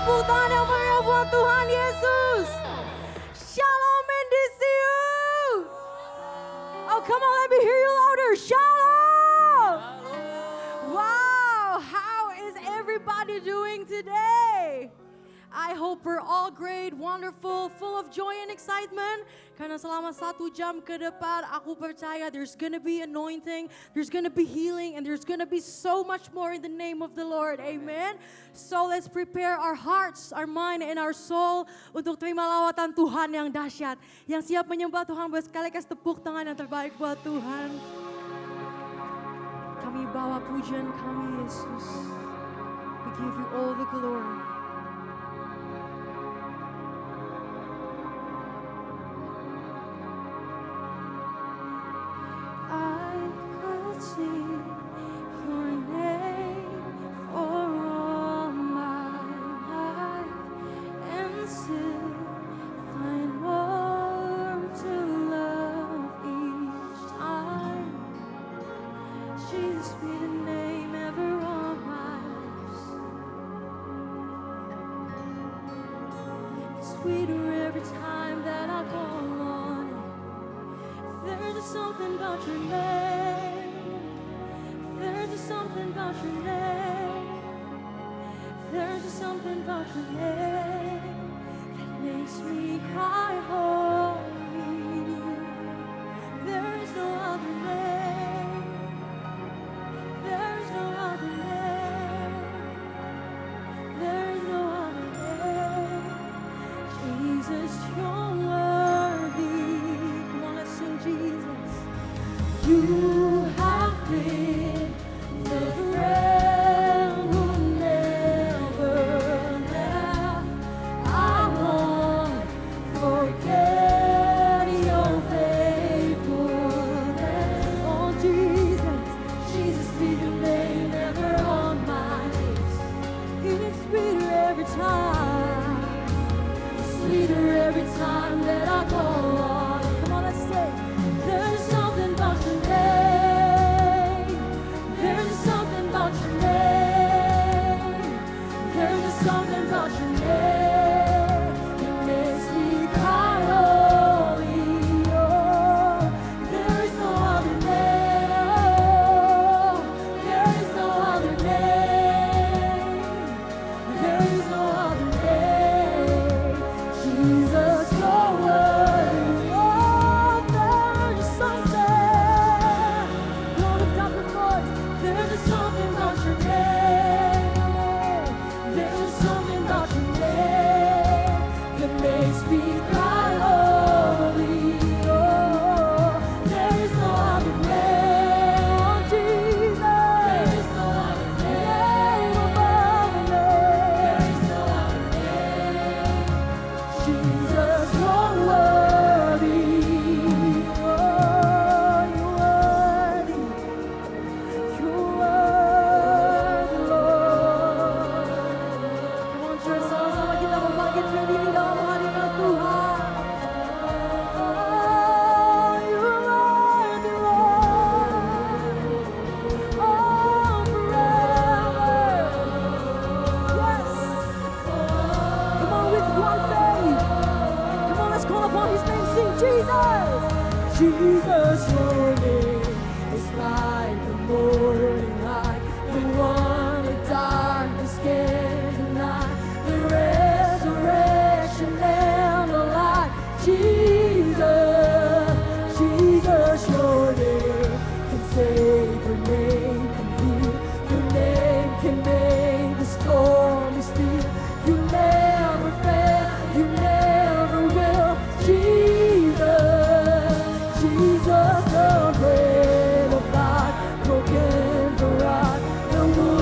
tepuk tangan yang meriah buat Tuhan Yesus. Shalom Indisiu. Oh, come on, let me hear you louder. Shalom. Wow, how is everybody doing today? I hope we're all great, wonderful, full of joy and excitement. Karena selama 1 jam ke depan, aku percaya there's gonna be anointing, there's gonna be healing, and there's gonna be so much more in the name of the Lord. Amen. So let's prepare our hearts, our mind, and our soul untuk terima lawatan Tuhan yang dahsyat. Yang siap menyembah Tuhan, buat sekali kasih tepuk tangan yang terbaik buat Tuhan. Kami bawa pujian kami, Yesus. We give you all the glory. Sweeter every time that I call on it. There's just something about your name. There's just something about your name. There's just something about your name that makes me cry holy. There is no other name. There is no other name. There is no other name. Jesus, you're worthy. Come on, let's sing Jesus. You have been the friend who never left. I won't forget your faithfulness. Oh, Jesus, Jesus, be your name ever on my lips. It's sweeter every time. Sweeter every time that I go on. Come on, let's say, there's something about your name. There's something about your name. There's something about your name that makes me cry holy. Oh, there is no other name. There is no other name. There is no other name. Jesus, you're worthy. Oh, there's something. Don't lift up your voice. There's something about your name. There's something about your name that makes me cry holy. Oh, there is no other name. Oh, Jesus. There is no other name above the name. There is no other name. Jesus, you're worthy. Oh, you're worthy. You're worthy, Lord. Come on, church, sama-sama kita membangkit berdiri dalam hadirat Tuhan. Oh, you're worthy, Lord. Oh, forever. Yes. Come on, with one faith. Come on, let's call upon His name. Sing Jesus. Jesus, your name is like the morning light, the one the darkness can't deny, the resurrection and the life. Jesus, Jesus, your name can save, your name can heal, your name can make the storm be still. You never fail, you never will. Jesus, Jesus, the bread of life, broken for us, the wound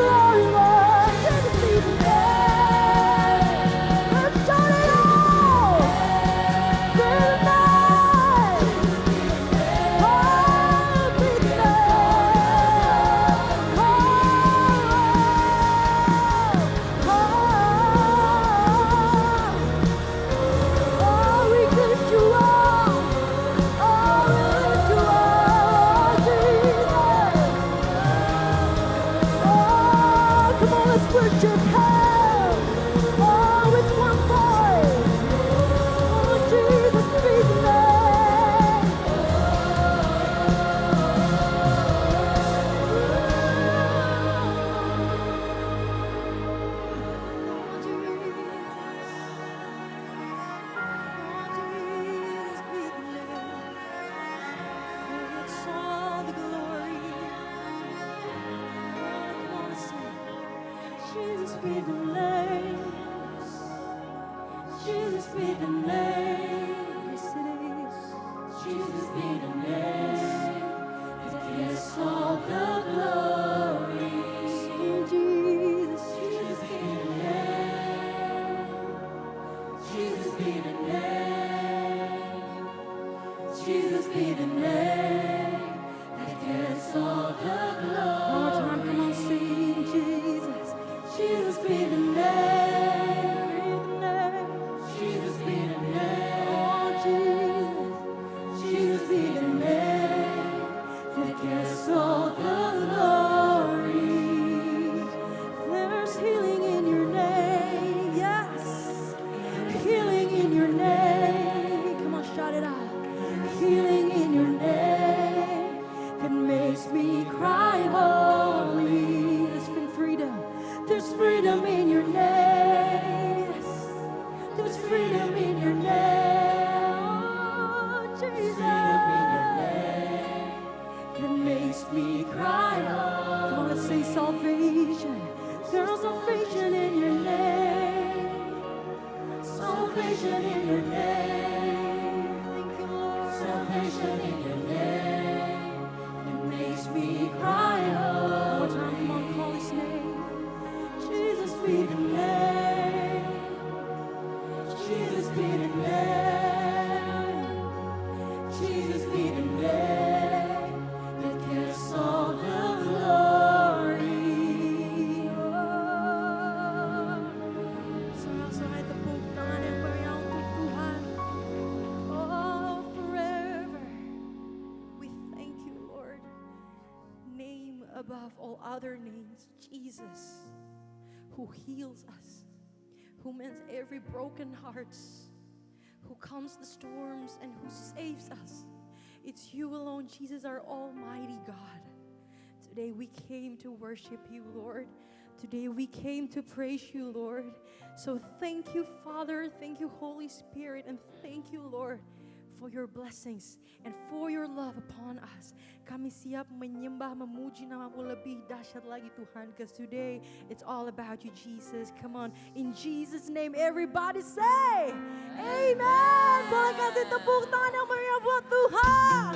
glory, Lord. Jesus be the name. Let's shout it out. Be the name. Oh, be the name. Oh, we lift you up. Oh, we lift you up, Jesus. Oh, come on, let's worship Him. Oh, with one voice. Oh, Jesus, be the name. Jesus be the name. Jesus be the name. Yes, it is. Jesus be the name that gets all the glory. Sing Jesus. Jesus be the name. Jesus be the name. Jesus be the name that gets all the glory. One more time, come on, sing Jesus. Jesus be the name. Jesus be the name. Oh, Jesus. Jesus be the name that gets all the glory. There's healing in your name. Yes. Healing in your name. Come on, shout it out. Healing in your name that makes me cry holy. There's been freedom. There's freedom in your name. Yes. There's freedom in your name. Oh, Jesus. That makes me cry holy. Come on, let's say salvation. There's salvation in your name. Salvation in your name. Thank you, Lord. Salvation in your name. It makes me cry. One more time, come on, call His name. Jesus be the name. Jesus be the name. Jesus be the name that gets all the glory. Soraso'y tepuk tangan yang meriah untuk Tuhan. Oh, forever. We thank you, Lord. Name above all other names, Jesus, who heals us, who mends every broken heart, who calms the storms and who saves us. It's you alone, Jesus, our Almighty God. Today we came to worship you, Lord. Today we came to praise you, Lord. So thank you, Father. Thank you, Holy Spirit. And thank you, Lord, for your blessings and for your love upon us. Kami siap menyembah, memuji nama-Mu lebih dahsyat lagi, Tuhan. Because today it's all about you, Jesus. Come on, in Jesus' name, everybody say, Amen. Boleh kasih tepuk tangan yang meriah buat Tuhan.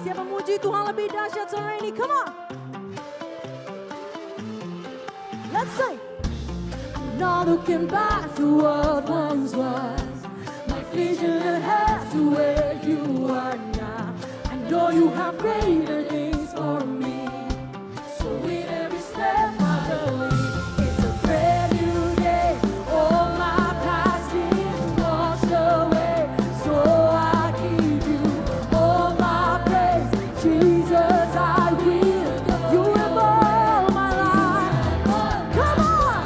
Siap memuji Tuhan lebih dahsyat sore ini. Come on. Let's say, I'm not looking back to what once was. My vision ahead to where you are now. I know you have greater things for me. So in every step I believe, it's a brand new day. All my past is washed away. So I give you all my praise. Jesus, I will. You have all my life. Come on.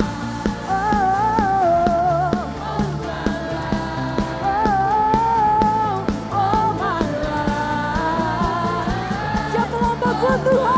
All my life. Siapa lomba buat Tuhan?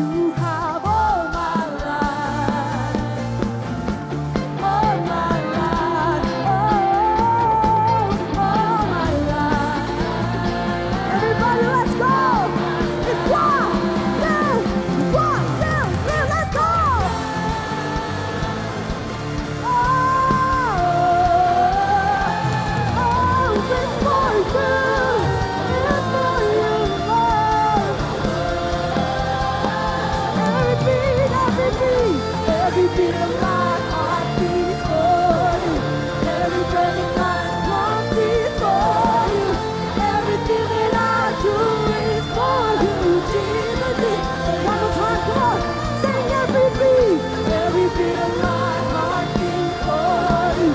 You have all my life, all my life, all my life. Everybody, let's go! It's 1, 2, 3, let's go! Every beat of my heart beats for you. Every breath of my lungs beats for you. Everything that I do is for you, Jesus. One more time, come on, sing every beat. Every beat of my heart beats for you.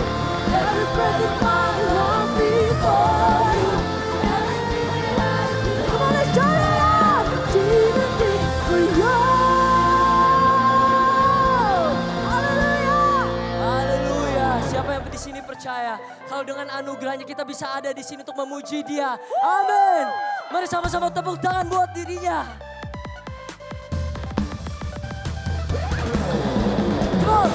Every breath of my lungs beats for you. Everything that I do. Come on, let's turn it up. Jesus is for you. Siapa yang di sini percaya kalau dengan anugerahnya kita bisa ada di sini untuk memuji Dia? Amin. Mari sama-sama tepuk tangan buat dirinya. Come on.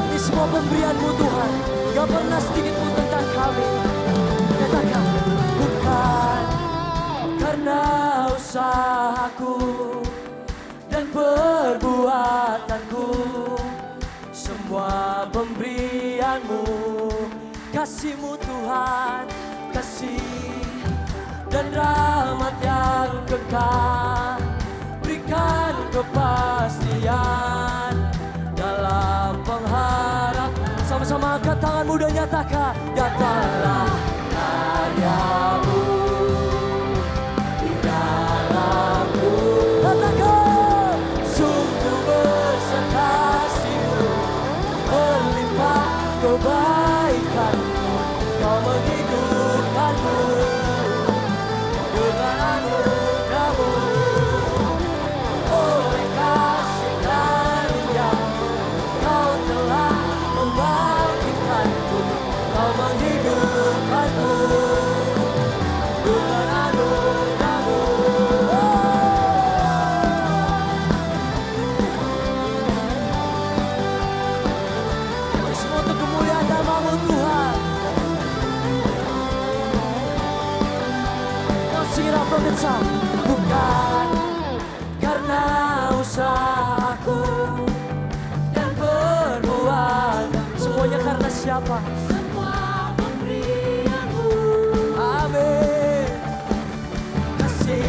Ini semua pemberian-Mu Tuhan, gak pernah sedikit pun tentang kami. Katakan, bukan karena usahaku dan perbuatanku, semua pemberian-Mu, kasih-Mu Tuhan, kasih dan rahmat yang kekal, berikan kepastian dalam pengharapan. Sama-sama angkat tanganmu dan nyatakan, datanglah karya-Mu. Katakan, sungguh besar kasih-Mu, melimpah kebaikan-Mu, Kau menghidupkan-Mu dengan anugerah-Mu. Oleh kasih karunia-Mu, Kau telah membangkitkan-Ku, Kau menghidupkan-Ku dengan anugerah-Mu. Bukan karena usahaku dan perbuatan, semuanya karena siapa? Semua pemberian-Mu. Amin. Kasih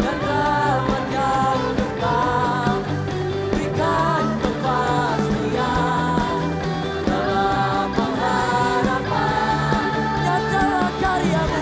dan rahmat yang kekal, berikan kepastian dalam pengharapan. Nyatalah karya-Mu.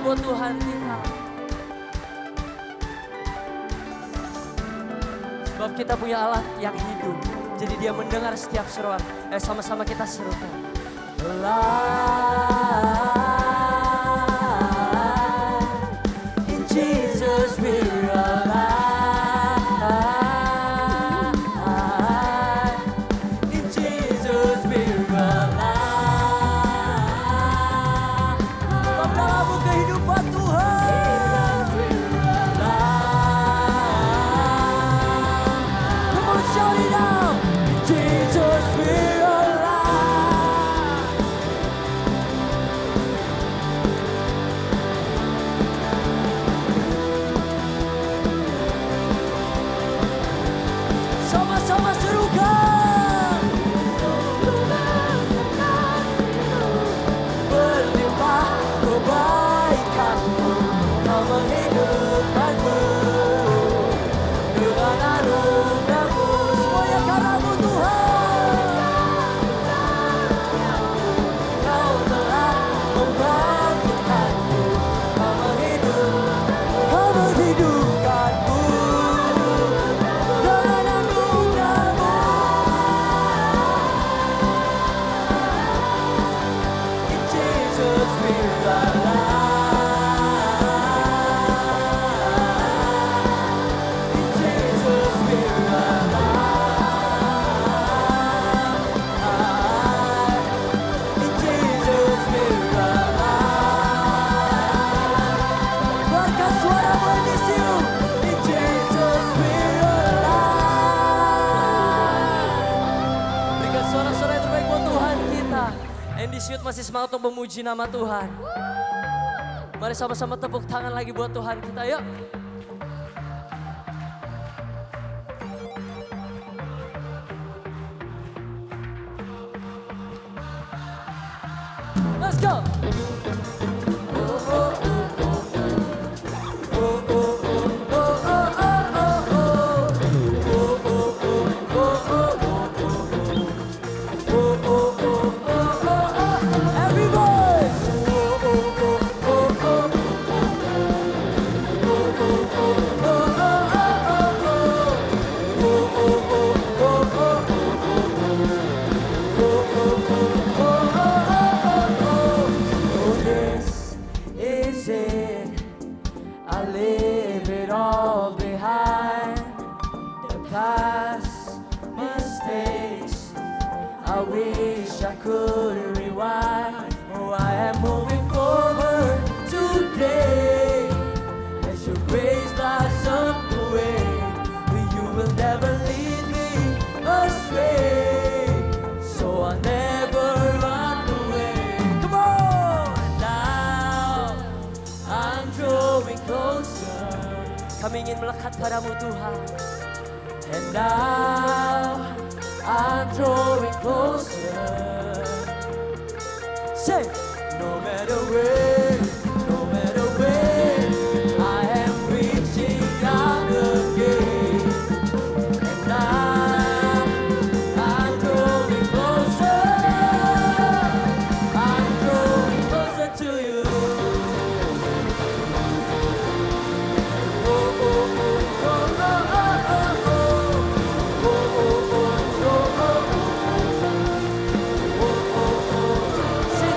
Buat Tuhan kita, sebab kita punya Allah yang hidup, jadi Dia mendengar setiap seruan. Sama-sama kita serukan, alive in Jesus we're alive, in Jesus we're alive. Sebab dalam kehidupan Tuhan, come on, shout it out, Jesus we're alive. Jesus we're alive. In Jesus we're alive. In Jesus we're alive. Keluarkan suaramu ini siu. In Jesus we're alive. Berikan suara-suara yang terbaik buat Tuhan kita. Andy Shoot masih semangat untuk memuji nama Tuhan. Mari sama-sama tepuk tangan lagi buat Tuhan kita, yuk. Let's go. I leave it all behind. The past mistakes, I wish I could rewind. Oh, I am moving forward today. As your grace lies up the way, you will never lead me astray. So I'll never run away. Come on! Now I'm drawing closer. Kami ingin melekat padamu Tuhan. And now I'm drawing closer. Say, no matter where, no matter where, I am reaching out again. And now I'm drawing closer. I'm drawing closer to you. Oh, oh, oh, oh, oh, oh, oh, oh. Oh, oh, oh, oh, oh, oh. Say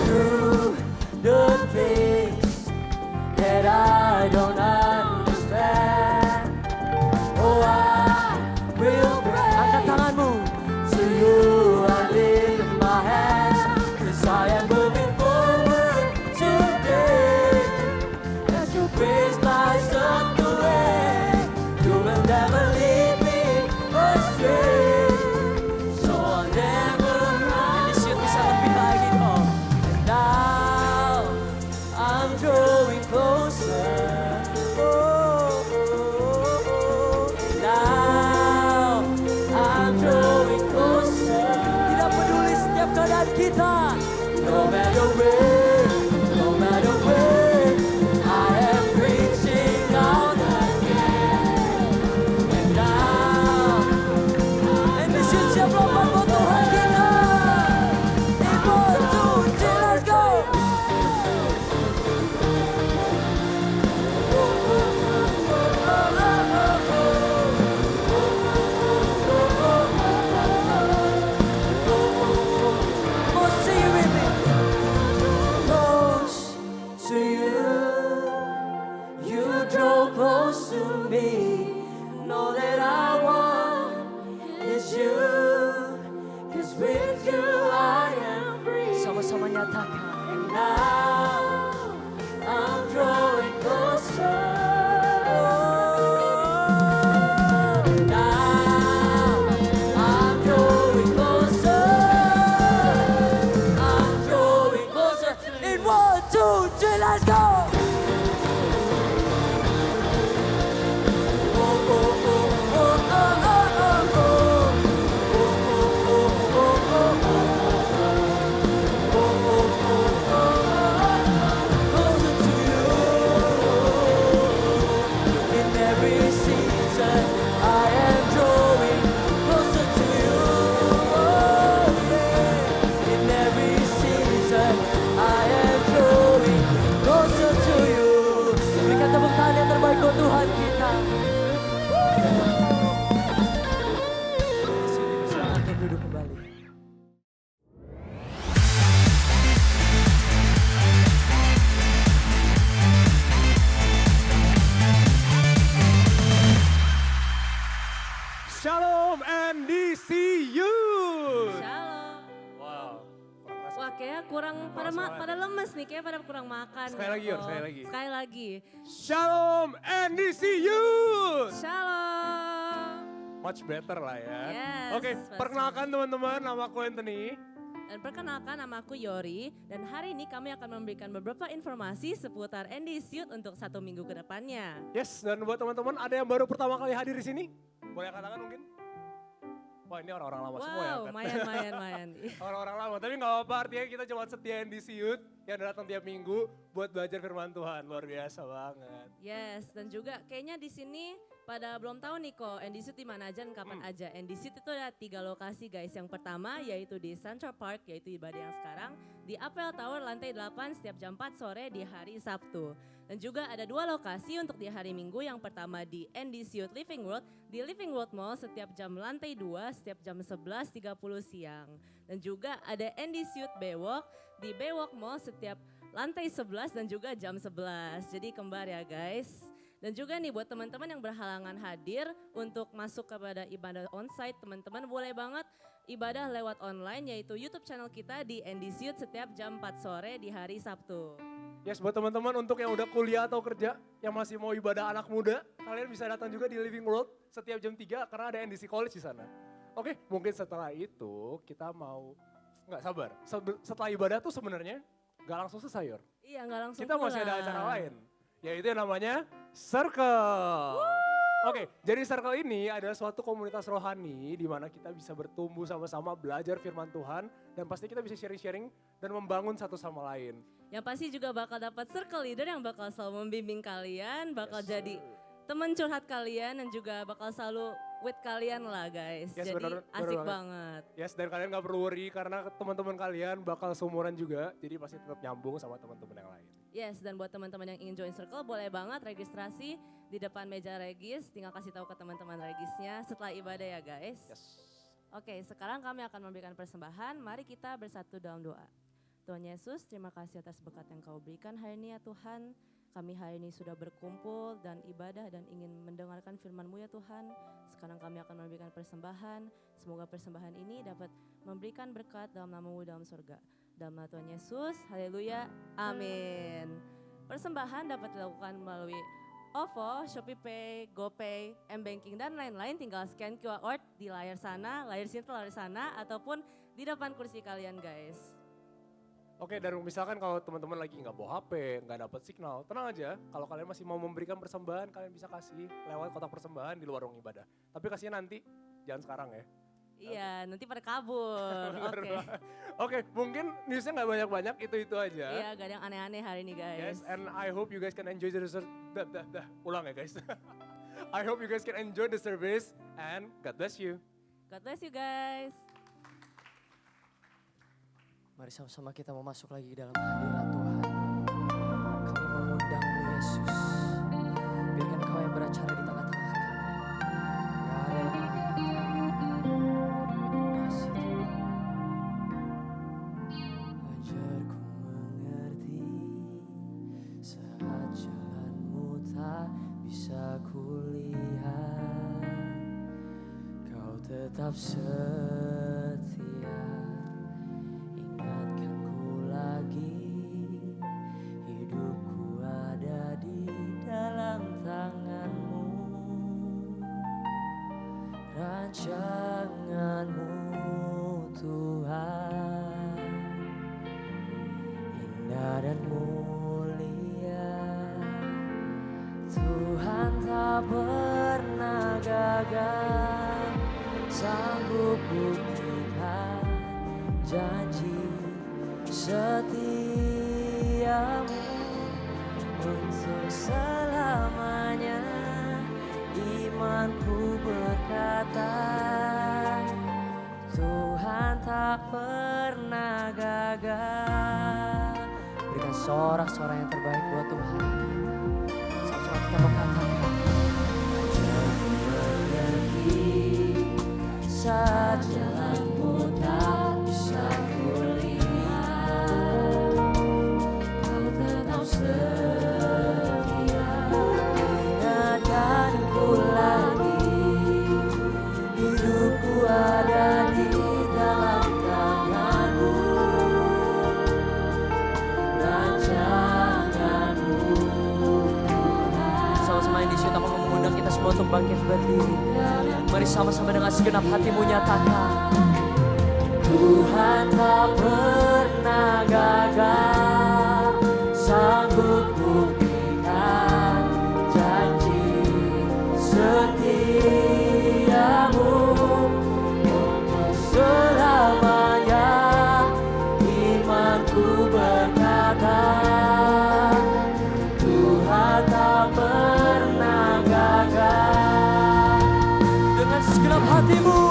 through the things that I don't understand. Oh, I will pray. Angkat tanganmu. To you I lift my hands, 'cause I am moving forward today. As your grace lies up the way, you will never leave me astray. So I'll never run. Ini shoot bisa lebih lagi dong. And now I'm drawing closer. Oh, oh, oh, oh. Now I'm drawing closer. Tidak peduli setiap keadaan kita. No matter where, no matter where, I am reaching out again. And now, and this is siap lompat buat Tuhan kita. In 1, 2, 3, let's go. Come on, sing it with me. Close to you, you draw close to me. Know that I want is you, 'cause with you I am free. Sama-sama nyatakan. And now I'm drawing closer. Now I'm drawing closer. I'm drawing closer. In 1, 2, 3, let's go. Oh, oh, oh, oh, oh, oh, oh, oh. Oh, oh, oh, oh, oh, oh. Closer to you. In every season, I am drawing closer to you. Oh, yeah. In every season, I am drawing closer to you. Berikan tepuk tangan yang terbaik buat Tuhan kita. Di sini bisa untuk duduk kembali. kayak kurang pada lemes nih, kayak pada kurang makan. Sekali lagi, Yor, sekali lagi. Sekali lagi. Shalom NDC Youth. Shalom. Much better lah ya. Yes, Oke, pasti. perkenalkan teman-teman, nama aku Anthony. Dan perkenalkan, nama aku Yori. Dan hari ini kami akan memberikan beberapa informasi seputar NDC Youth untuk 1 minggu ke depannya. Yes, dan buat teman-teman ada yang baru pertama kali hadir di sini? Boleh katakan mungkin? Wah, ini orang-orang lama semua ya Wow, kan? mayan. Orang-orang lama, tapi gak apa-apa, artinya kita cuma setia NDC Youth yang datang tiap minggu buat belajar firman Tuhan. Luar biasa banget. Yes, dan juga kayaknya di sini pada belum tahu nih kok NDC Youth di mana aja dan kapan aja. NDC Youth itu ada 3 lokasi guys. Yang pertama yaitu di Central Park, yaitu ibadah yang sekarang. Di Apple Tower lantai 8 setiap jam 4 sore di hari Sabtu. Dan juga ada 2 lokasi untuk di hari Minggu. Yang pertama di NDC Youth Living World, di Living World Mall setiap jam lantai 2 setiap jam 11.30 siang. Dan juga ada NDC Youth Baywalk di Baywalk Mall setiap lantai 11 dan juga jam 11. Jadi kembar ya guys. Dan juga nih buat teman-teman yang berhalangan hadir untuk masuk kepada ibadah onsite, teman-teman boleh banget ibadah lewat online yaitu YouTube channel kita di NDC Youth setiap jam 4 sore di hari Sabtu. Yes, buat teman-teman untuk yang udah kuliah atau kerja, yang masih mau ibadah anak muda, kalian bisa datang juga di Living World setiap jam 3 karena ada NDC College di sana. Oke, mungkin setelah itu kita mau, nggak sabar, setelah ibadah tuh sebenarnya nggak langsung selesai, Yor. Iya nggak langsung Kita masih ada pulang. acara lain, yaitu yang namanya Circle. Oke, jadi Circle ini adalah suatu komunitas rohani di mana kita bisa bertumbuh sama-sama belajar firman Tuhan dan pasti kita bisa sharing-sharing dan membangun satu sama lain. Yang pasti juga bakal dapat circle leader yang bakal selalu membimbing kalian, bakal jadi teman curhat kalian dan juga bakal selalu with kalian lah guys. Yes, Jadi bener asik banget. banget. Yes, dan kalian gak perlu worry karena teman-teman kalian bakal seumuran juga, jadi pasti tetap nyambung sama teman-teman yang lain. Yes, dan buat teman-teman yang ingin join circle boleh banget registrasi di depan meja regis, tinggal kasih tahu ke teman-teman regisnya setelah ibadah ya guys. Yes. Oke, sekarang kami akan memberikan persembahan, mari kita bersatu dalam doa. Tuhan Yesus, terima kasih atas berkat yang Kau berikan hari ini ya Tuhan. Kami hari ini sudah berkumpul dan ibadah dan ingin mendengarkan firman-Mu ya Tuhan. Sekarang kami akan memberikan persembahan. Semoga persembahan ini dapat memberikan berkat dalam nama-Mu dalam surga. Dalam nama Tuhan Yesus, haleluya, amin. Persembahan dapat dilakukan melalui OVO, ShopeePay, GoPay, M-Banking dan lain-lain. Tinggal scan QR code di layar sana, layar sini atau layar sana, ataupun di depan kursi kalian guys. Oke, dan misalkan kalau teman-teman lagi nggak bawa HP, nggak dapat signal, tenang aja. Kalau kalian masih mau memberikan persembahan, kalian bisa kasih lewat kotak persembahan di luar ruang ibadah. Tapi kasihnya nanti, jangan sekarang ya. Iya, nanti pada kabur. Bener Oke. banget. Oke, mungkin newsnya nggak banyak-banyak, itu aja. Iya, gak ada yang aneh-aneh hari ini guys. Yes, and I hope you guys can enjoy the service. Ulang ya guys. I hope you guys can enjoy the service and God bless you. God bless you guys. Mari sama-sama kita mau masuk lagi ke dalam hadirat Tuhan. Kami mengundang-Mu Yesus. Biarkan Kau yang beracara di tengah-tengah kami. Gak ada yang lain. Kasih Tuhan. Ajarku mengerti saat jalan-Mu tak bisa kulihat. Kau tetap setia. Ingatkanku lagi, hidupku ada di dalam tangan-Mu. Rancangan-Mu Tuhan, indah dan mulia. Tuhan tak pernah gagal, sanggup buktikan janji setiamu untuk selamanya. Imanku berkata, Tuhan tak pernah gagal. Berikan sorak-sorak yang terbaik buat Tuhan. Sama-sama kita mau katakan, ajarku mengerti saat jalan-Mu tak bisa kulihat. Kau tetap setia, ingatkanku lagi, hidupku ada di dalam tangan-Mu. bangkit berdiri. Mari sama-sama dengan segenap hatimu nyatakan. Tuhan tak pernah gagal, sanggup buktikan janji setiamu untuk selamanya. Imanku berkata, Tuhan tak pernah gagal. Dengan segenap hatimu.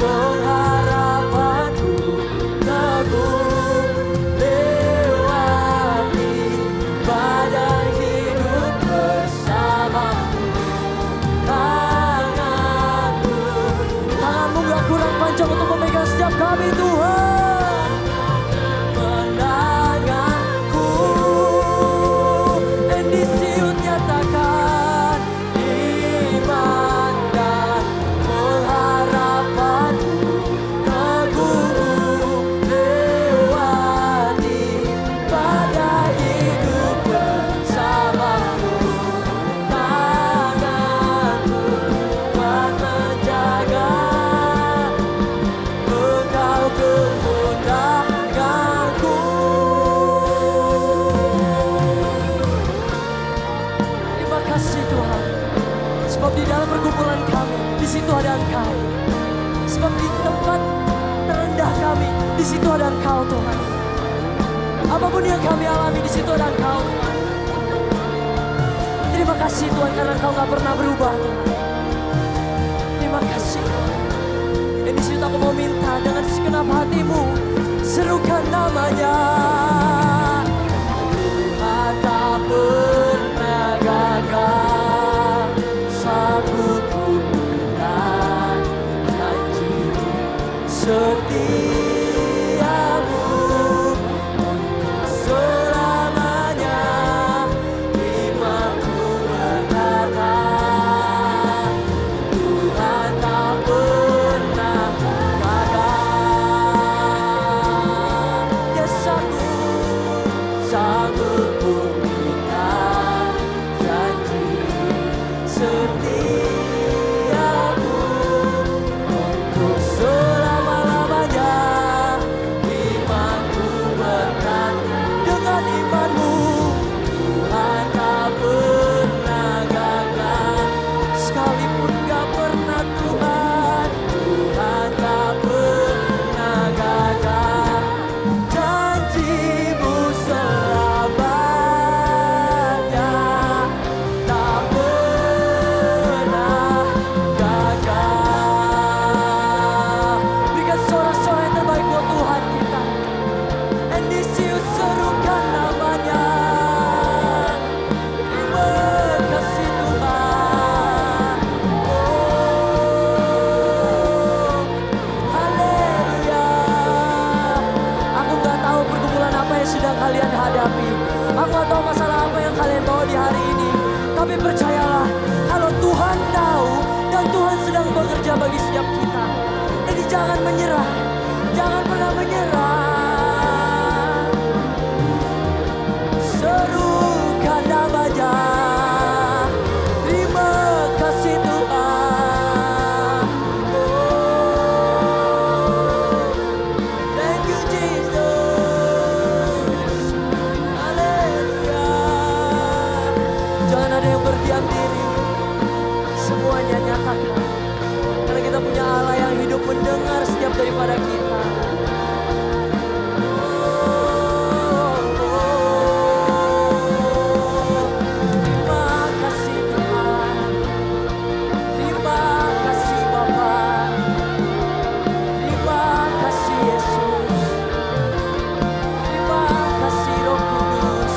Pengharapanku teguh lewati badai hidup bersamamu. Tanganmu gak kurang panjang untuk memegang setiap kami Tuhan. Menanganku, Endisiut nyatakan iman dan pengharapanku teguh lewati badai hidup bersamamu. Tanganku kuat menjaga Engkau kemuliaanku. Terima kasih Tuhan. Sebab di dalam pergumulan kami, di situ ada Engkau. Sebab di tempat terendah kami, di situ ada Engkau Tuhan. Apapun yang kami alami, di situ ada Engkau Tuhan. Terima kasih Tuhan karena Engkau gak pernah berubah Tuhan. Terima kasih Tuhan. Dan di situ aku mau minta dengan segenap hatimu, serukan namanya. Tuhan tak pernah gagal, sanggup buktikan janji setiamu untuk selamanya. Imanku berkata, Tuhan tak pernah gagal. Dia Sanggup buktikan janji setiamu untuk selama-lamanya. Imanku berkata, dengan imanmu. Tuhan tak pernah gagal. Sekalipun gak pernah Tuhan. Tuhan tak pernah gagal. Janjimu selamanya tak pernah gagal. Berikan sorak-sorai yang terbaik buat Tuhan kita. Endisius serukan namanya. Terima kasih Tuhan. Haleluya. Aku gak tahu pergumulan apa yang sedang kalian hadapi. Aku gak tahu masalah apa yang kalian bawa di hari ini. Tapi percayalah, kalau Tuhan tahu dan Tuhan sedang bekerja bagi setiap kita. Jadi jangan menyerah. Jangan pernah menyerah. Serukan namanya. Terima kasih Tuhan. Thank you Jesus. Haleluya. Jangan ada yang berdiam diri. Semuanya nyatakan. Karena kita punya Allah yang hidup mendengar setiap daripada kita. Terima kasih Tuhan. Terima kasih Bapa. Terima kasih Yesus. Terima kasih Roh Kudus.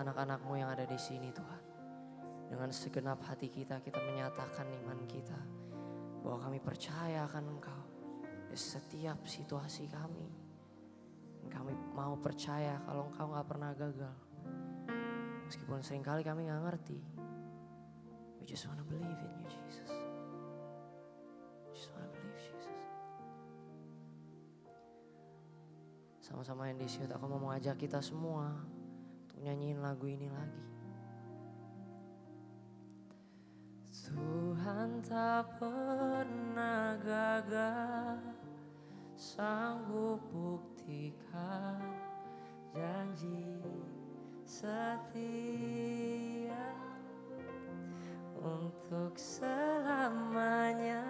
anak-anakmu yang ada di sini Tuhan. Dengan segenap hati kita, kita menyatakan iman kita bahwa kami percaya akan Engkau di setiap situasi kami. Kami mau percaya kalau Engkau gak pernah gagal. Meskipun seringkali kami gak ngerti. We just wanna believe in you, Jesus. Just wanna believe, Jesus. Sama-sama yang disiut, aku mau mengajak kita semua untuk nyanyiin lagu ini lagi. Tuhan tak pernah gagal, sanggup buktikan janji setia untuk selamanya.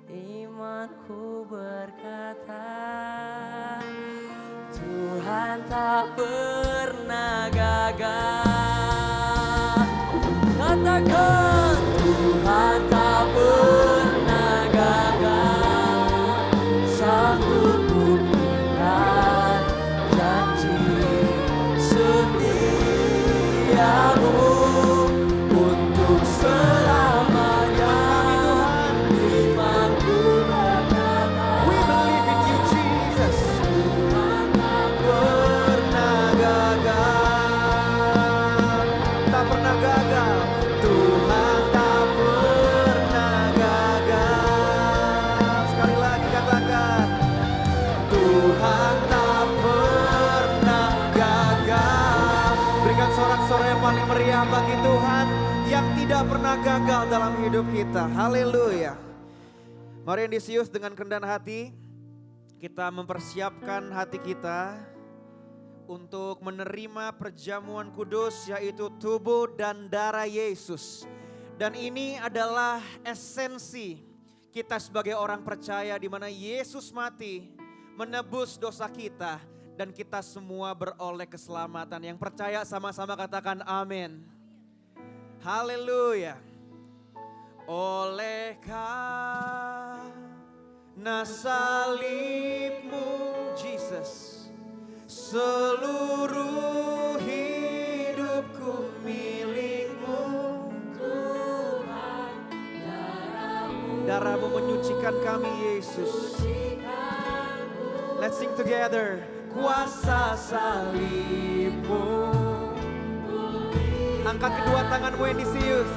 Imanku berkata, Tuhan tak pernah gagal. Katakan, Tuhan tak pernah gagal, sanggup buktikan janji setiamu untuk selamanya. Imanku berkata, We believe in you, Jesus. Tuhan tak Pernah gagal, tak pernah gagal. Tuhan tak pernah gagal. Sekali lagi katakan, Tuhan tak pernah gagal. Berikan sorak-sorai yang paling meriah bagi Tuhan yang tidak pernah gagal dalam hidup kita. Haleluya. Mari Endisius dengan kerendahan hati kita mempersiapkan hati kita untuk menerima perjamuan kudus, yaitu tubuh dan darah Yesus. Dan ini adalah esensi kita sebagai orang percaya, di mana Yesus mati menebus dosa kita dan kita semua beroleh keselamatan. Yang percaya sama-sama katakan amin. Haleluya. Oleh karena salibmu, Jesus, seluruh hidupku milikmu. Tuhan, Darahmu menyucikan kami, Yesus. Let's sing together. Kuasa salibmu. Angkat kedua tanganmu, Endisius.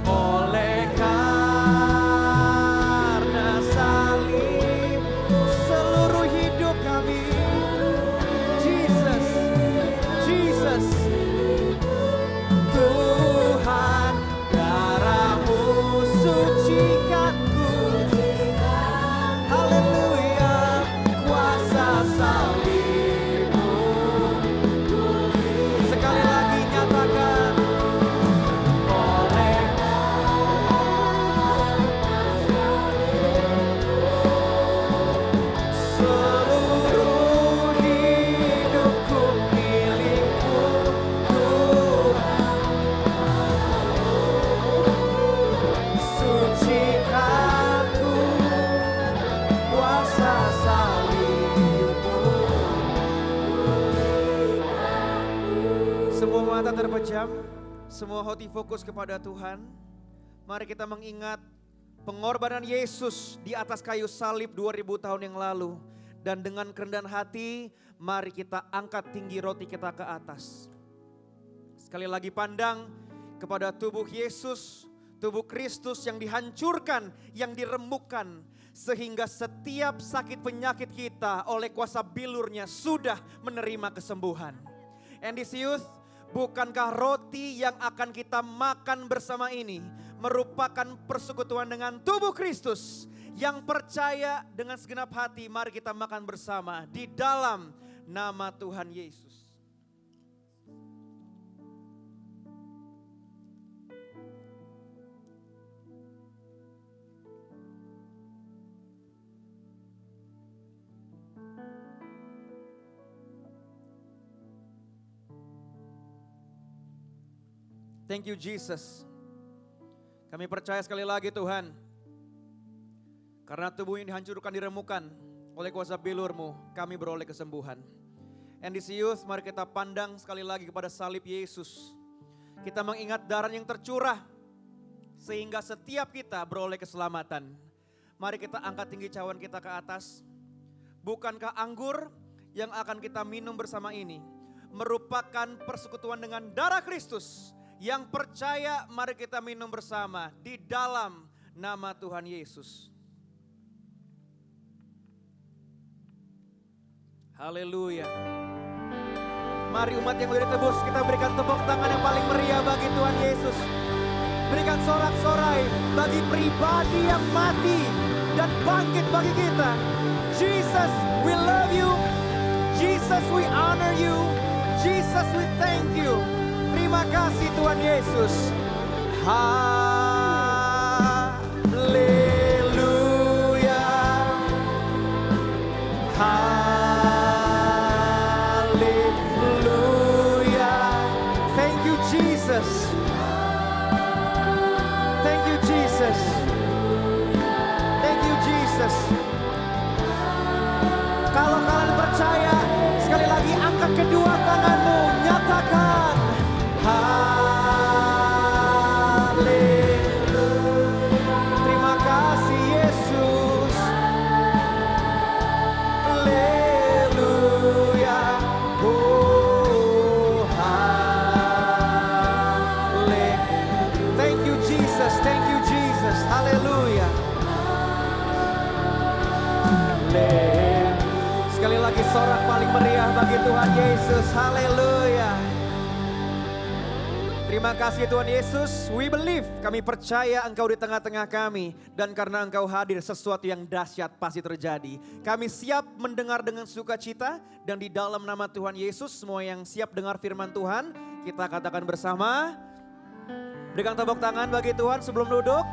Oleh karena salib, seluruh hidup kami, Jesus, Jesus. Tuhan, darahmu sucikanku. Haleluya, kuasa salibmu. Sekali lagi nyatakan, oleh seluruh hidupku milikmu, Tuhan. Sucikanku, kuasa salibmu. Semua mata terpejam, semua hati fokus kepada Tuhan. Mari kita mengingat pengorbanan Yesus di atas kayu salib 2000 tahun yang lalu. Dan dengan kerendahan hati, mari kita angkat tinggi roti kita ke atas. Sekali lagi pandang kepada tubuh Yesus, tubuh Kristus yang dihancurkan, yang diremukkan. Sehingga setiap sakit penyakit kita oleh kuasa bilurnya sudah menerima kesembuhan. Endisius, bukankah roti yang akan kita makan bersama ini merupakan persekutuan dengan tubuh Kristus? Yang percaya dengan segenap hati, mari kita makan bersama di dalam nama Tuhan Yesus. Thank you Jesus. Kami percaya sekali lagi Tuhan, karena tubuh ini dihancurkan, diremukkan oleh kuasa bilur-Mu, kami beroleh kesembuhan. Endisius, mari kita pandang sekali lagi kepada salib Yesus. Kita mengingat darah yang tercurah sehingga setiap kita beroleh keselamatan. Mari kita angkat tinggi cawan kita ke atas. Bukankah anggur yang akan kita minum bersama ini merupakan persekutuan dengan darah Kristus? Yang percaya mari kita minum bersama di dalam nama Tuhan Yesus. Haleluya. Mari umat yang sudah ditebus, kita berikan tepuk tangan yang paling meriah bagi Tuhan Yesus. Berikan sorak-sorai bagi pribadi yang mati dan bangkit bagi kita. Jesus, we love you. Jesus, we honor you. Jesus, we thank you. Terima kasih Tuhan Yesus. Haleluya. Haleluya. Thank you Jesus. Thank you Jesus. Thank you Jesus. Kalau kalian percaya, sekali lagi angkat kedua tanganmu, nyatakan haleluya. Terima kasih Yesus. Haleluya. Oh, haleluya. Thank you Jesus, thank you Jesus. Haleluya. Sekali lagi sorak paling meriah bagi Tuhan Yesus. Haleluya. Terima kasih Tuhan Yesus. We believe, kami percaya Engkau di tengah-tengah kami. Dan karena Engkau hadir, sesuatu yang dahsyat pasti terjadi. Kami siap mendengar dengan sukacita. Dan di dalam nama Tuhan Yesus, semua yang siap dengar firman Tuhan, kita katakan bersama. Berikan tepuk tangan bagi Tuhan sebelum duduk.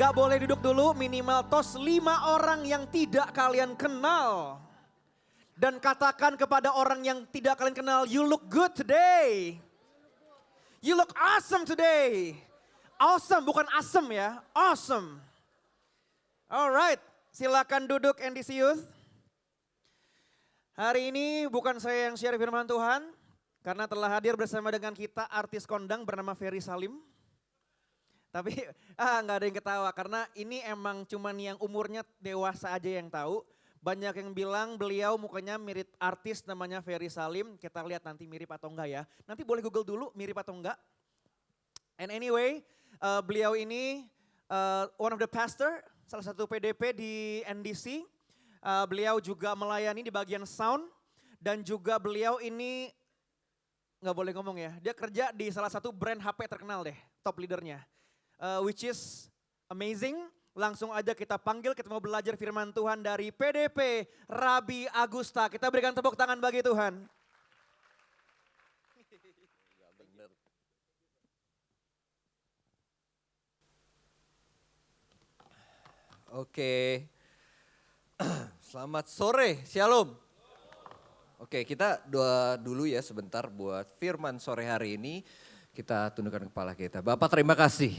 Gak boleh duduk dulu, minimal tos 5 orang yang tidak kalian kenal. Dan katakan kepada orang yang tidak kalian kenal, you look good today. You look awesome today. Awesome, bukan asem ya, awesome. Alright, silakan duduk NDC Youth. Hari ini bukan saya yang share firman Tuhan, karena telah hadir bersama dengan kita artis kondang bernama Ferry Salim. Tapi nggak ada yang ketawa karena ini emang cuman yang umurnya dewasa aja yang tahu. Banyak yang bilang beliau mukanya mirip artis namanya Ferry Salim. Kita lihat nanti mirip atau enggak ya. Nanti boleh Google dulu mirip atau enggak. And anyway, beliau ini one of the pastor, salah satu PDP di NDC. Beliau juga melayani di bagian sound. Dan juga beliau ini, nggak boleh ngomong ya. Dia kerja di salah satu brand HP terkenal deh, top leadernya. Which is amazing. Langsung aja kita panggil, kita mau belajar firman Tuhan dari PDP Rabi Agusta. Kita berikan tepuk tangan bagi Tuhan. Oke, selamat sore, shalom. Oke, kita doa dulu ya sebentar buat firman sore hari ini. Kita tundukkan kepala kita. Bapak terima kasih,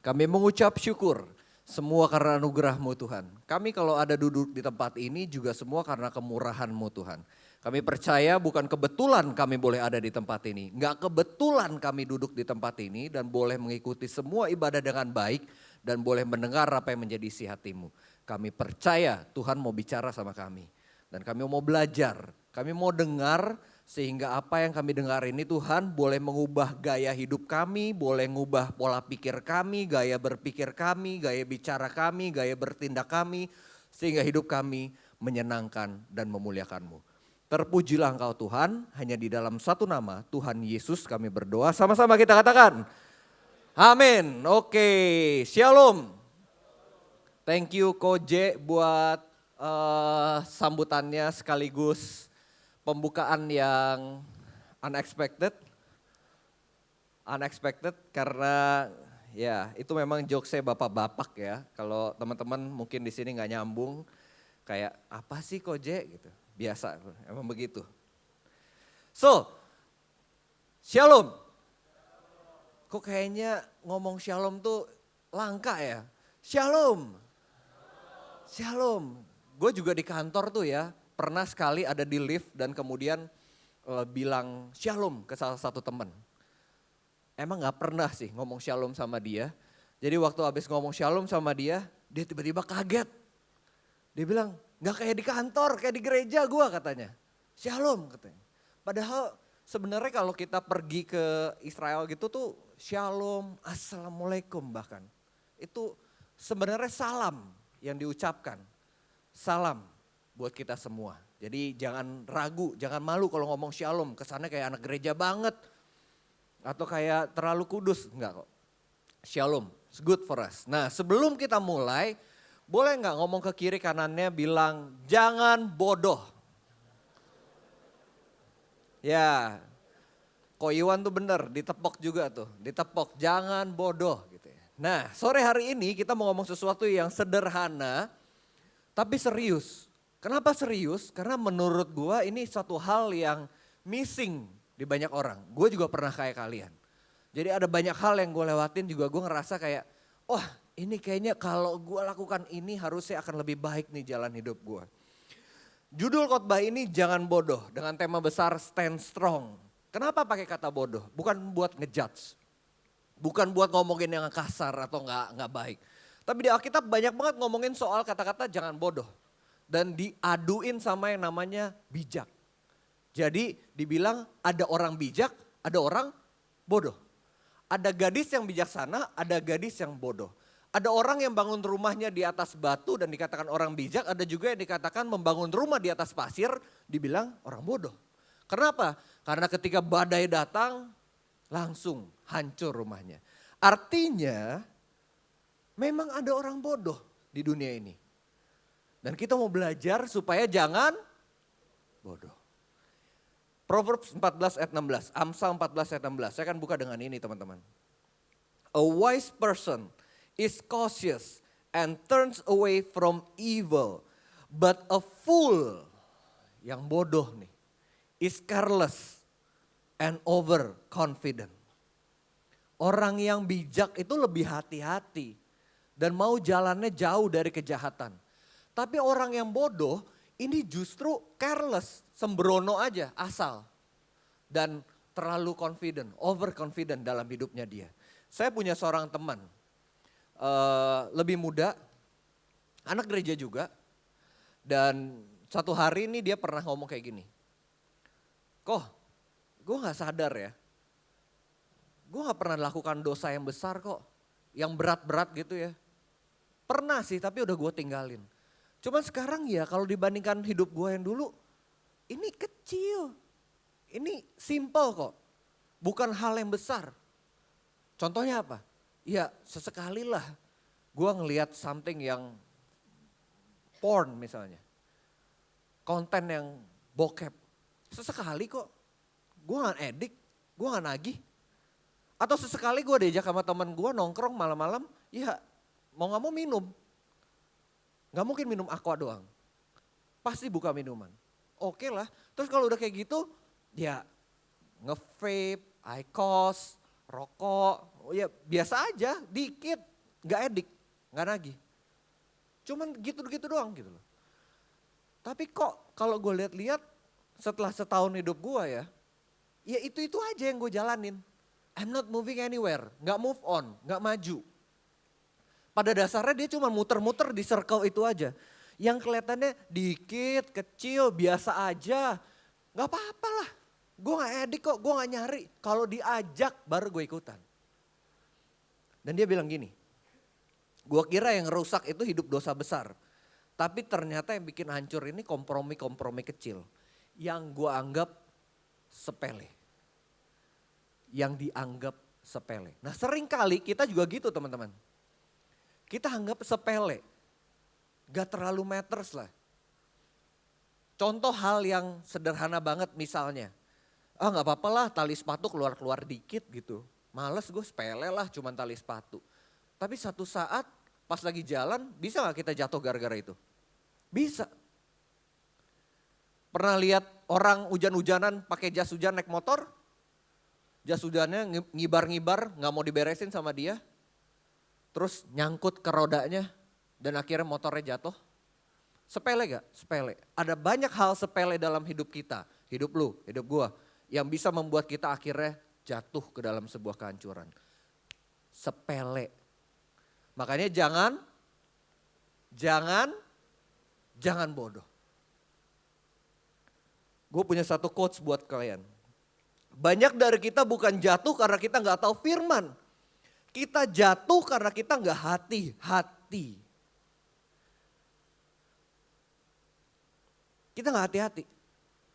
kami mengucap syukur. Semua karena anugerah-Mu Tuhan. Kami kalau ada duduk di tempat ini juga semua karena kemurahan-Mu Tuhan. Kami percaya bukan kebetulan kami boleh ada di tempat ini. Enggak kebetulan kami duduk di tempat ini dan boleh mengikuti semua ibadah dengan baik. Dan boleh mendengar apa yang menjadi isi hati-Mu. Kami percaya Tuhan mau bicara sama kami. Dan kami mau belajar, kami mau dengar. Sehingga apa yang kami dengar ini Tuhan boleh mengubah gaya hidup kami, boleh mengubah pola pikir kami, gaya berpikir kami, gaya bicara kami, gaya bertindak kami. Sehingga hidup kami menyenangkan dan memuliakan-Mu. Terpujilah Engkau Tuhan, hanya di dalam satu nama Tuhan Yesus kami berdoa. Sama-sama kita katakan, amin. Oke, shalom. Thank you Koje buat sambutannya sekaligus pembukaan yang unexpected karena ya itu memang jokesnya bapak-bapak ya. Kalau teman-teman mungkin di sini nggak nyambung kayak apa sih Koje gitu. Biasa emang begitu. So, shalom. Kok kayaknya ngomong shalom tuh langka ya. Shalom. Shalom. Gue juga di kantor tuh ya. Pernah sekali ada di lift dan kemudian bilang shalom ke salah satu teman. Emang gak pernah sih ngomong shalom sama dia. Jadi waktu habis ngomong shalom sama dia tiba-tiba kaget. Dia bilang, gak kayak di kantor, kayak di gereja gue katanya. Shalom katanya. Padahal sebenarnya kalau kita pergi ke Israel gitu tuh shalom, assalamualaikum bahkan. Itu sebenarnya salam yang diucapkan. Salam buat kita semua. Jadi jangan ragu, jangan malu kalau ngomong shalom. Kesannya kayak anak gereja banget. Atau kayak terlalu kudus. Enggak kok. Shalom, it's good for us. Nah sebelum kita mulai, boleh nggak ngomong ke kiri kanannya bilang jangan bodoh. Ya, Ko Iwan tuh bener, ditepok juga tuh. Ditepok, jangan bodoh gitu ya. Nah sore hari ini kita mau ngomong sesuatu yang sederhana tapi serius. Kenapa serius? Karena menurut gua ini satu hal yang missing di banyak orang. Gue juga pernah kayak kalian. Jadi ada banyak hal yang gue lewatin juga gue ngerasa kayak, wah ini kayaknya kalau gue lakukan ini harusnya akan lebih baik nih jalan hidup gue. Judul khotbah ini jangan bodoh dengan tema besar stand strong. Kenapa pakai kata bodoh? Bukan buat ngejudge. Bukan buat ngomongin yang kasar atau nggak baik. Tapi di Alkitab banyak banget ngomongin soal kata-kata jangan bodoh. Dan diaduin sama yang namanya bijak. Jadi dibilang ada orang bijak, ada orang bodoh. Ada gadis yang bijaksana, ada gadis yang bodoh. Ada orang yang bangun rumahnya di atas batu dan dikatakan orang bijak. Ada juga yang dikatakan membangun rumah di atas pasir dibilang orang bodoh. Kenapa? Karena ketika badai datang langsung hancur rumahnya. Artinya memang ada orang bodoh di dunia ini. Dan kita mau belajar supaya jangan bodoh. Proverbs 14 ayat 16, Amsal 14 ayat 16. Saya akan buka dengan ini teman-teman. A wise person is cautious and turns away from evil. But a fool, yang bodoh nih, is careless and overconfident. Orang yang bijak itu lebih hati-hati dan mau jalannya jauh dari kejahatan. Tapi orang yang bodoh ini justru careless, sembrono aja, asal. Dan terlalu confident, overconfident dalam hidupnya dia. Saya punya seorang teman, lebih muda, anak gereja juga. Dan satu hari ini dia pernah ngomong kayak gini. Kok, gue gak sadar ya. Gue gak pernah lakukan dosa yang besar kok. Yang berat-berat gitu ya. Pernah sih tapi udah gue tinggalin. Cuman sekarang ya kalau dibandingkan hidup gue yang dulu, ini kecil. Ini simple kok. Bukan hal yang besar. Contohnya apa? Ya sesekali lah gue ngelihat something yang porn misalnya. Konten yang bokep. Sesekali kok. Gue gak edik, gue gak nagih. Atau sesekali gue diajak sama teman gue nongkrong malam-malam, ya mau gak mau minum. Gak mungkin minum aqua doang. Pasti buka minuman. Oke lah. Terus kalau udah kayak gitu, ya nge-vape, IQOS, rokok. Ya biasa aja, dikit. Gak edik, gak nagih. Cuman gitu-gitu doang gitu loh. Tapi kok kalau gue lihat-lihat setelah setahun hidup gue ya itu aja yang gue jalanin. I'm not moving anywhere, gak move on, gak maju. Pada dasarnya dia cuma muter-muter di circle itu aja. Yang kelihatannya dikit, kecil, biasa aja. Gak apa-apa lah. Gue gak edik kok, gue gak nyari. Kalau diajak baru gue ikutan. Dan dia bilang gini, gue kira yang rusak itu hidup dosa besar. Tapi ternyata yang bikin hancur ini kompromi-kompromi kecil. Yang gue anggap sepele. Yang dianggap sepele. Nah sering kali kita juga gitu teman-teman. Kita anggap sepele, gak terlalu matters lah. Contoh hal yang sederhana banget misalnya. Gak apa-apa lah tali sepatu keluar-keluar dikit gitu. Males gue sepele lah cuman tali sepatu. Tapi satu saat pas lagi jalan bisa gak kita jatuh gara-gara itu? Bisa. Pernah lihat orang hujan-hujanan pakai jas hujan naik motor? Jas hujannya ngibar-ngibar gak mau diberesin sama dia. Terus nyangkut ke rodanya dan akhirnya motornya jatuh. Sepele gak? Sepele. Ada banyak hal sepele dalam hidup kita. Hidup lu, hidup gua. Yang bisa membuat kita akhirnya jatuh ke dalam sebuah kehancuran. Sepele. Makanya jangan bodoh. Gue punya satu quotes buat kalian. Banyak dari kita bukan jatuh karena kita nggak tahu firman. Kita jatuh karena kita nggak hati-hati. Kita nggak hati-hati.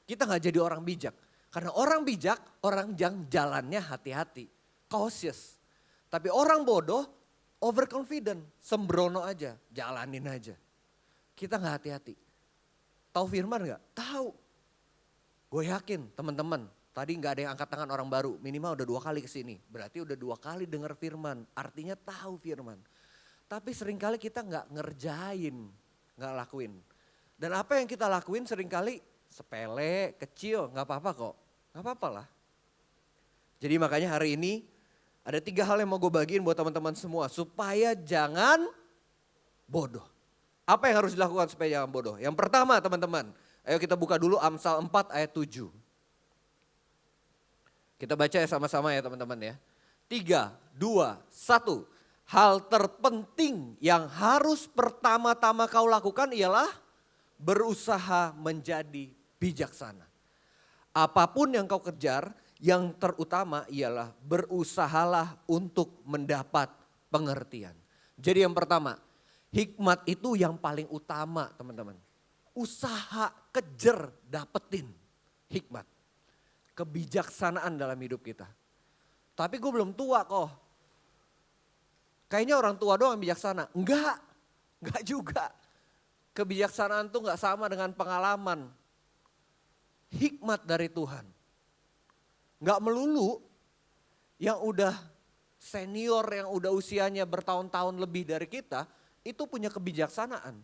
Kita nggak jadi orang bijak. Karena orang bijak, orang yang jalannya hati-hati. Cautious. Tapi orang bodoh, overconfident. Sembrono aja, jalanin aja. Kita nggak hati-hati. Tahu firman nggak? Tahu. Gue yakin teman-teman, tadi nggak ada yang angkat tangan orang baru. Minimal udah 2 kali kesini. Berarti udah 2 kali dengar firman. Artinya tahu firman. Tapi seringkali kita nggak ngerjain, nggak lakuin. Dan apa yang kita lakuin seringkali sepele, kecil, nggak apa-apa kok. Nggak apa-apa lah. Jadi makanya hari ini ada 3 hal yang mau gue bagiin buat teman-teman semua. Supaya jangan bodoh. Apa yang harus dilakukan supaya jangan bodoh? Yang pertama teman-teman, ayo kita buka dulu Amsal 4 ayat 7. Kita baca ya sama-sama ya teman-teman ya. 3, 2, 1. Hal terpenting yang harus pertama-tama kau lakukan ialah berusaha menjadi bijaksana. Apapun yang kau kejar, yang terutama ialah berusahalah untuk mendapat pengertian. Jadi yang pertama, hikmat itu yang paling utama teman-teman. Usaha kejar dapetin hikmat. Kebijaksanaan dalam hidup kita. Tapi gue belum tua kok. Kayaknya orang tua doang yang bijaksana. Enggak juga. Kebijaksanaan tuh gak sama dengan pengalaman. Hikmat dari Tuhan. Gak melulu yang udah senior, yang udah usianya bertahun-tahun lebih dari kita, itu punya kebijaksanaan.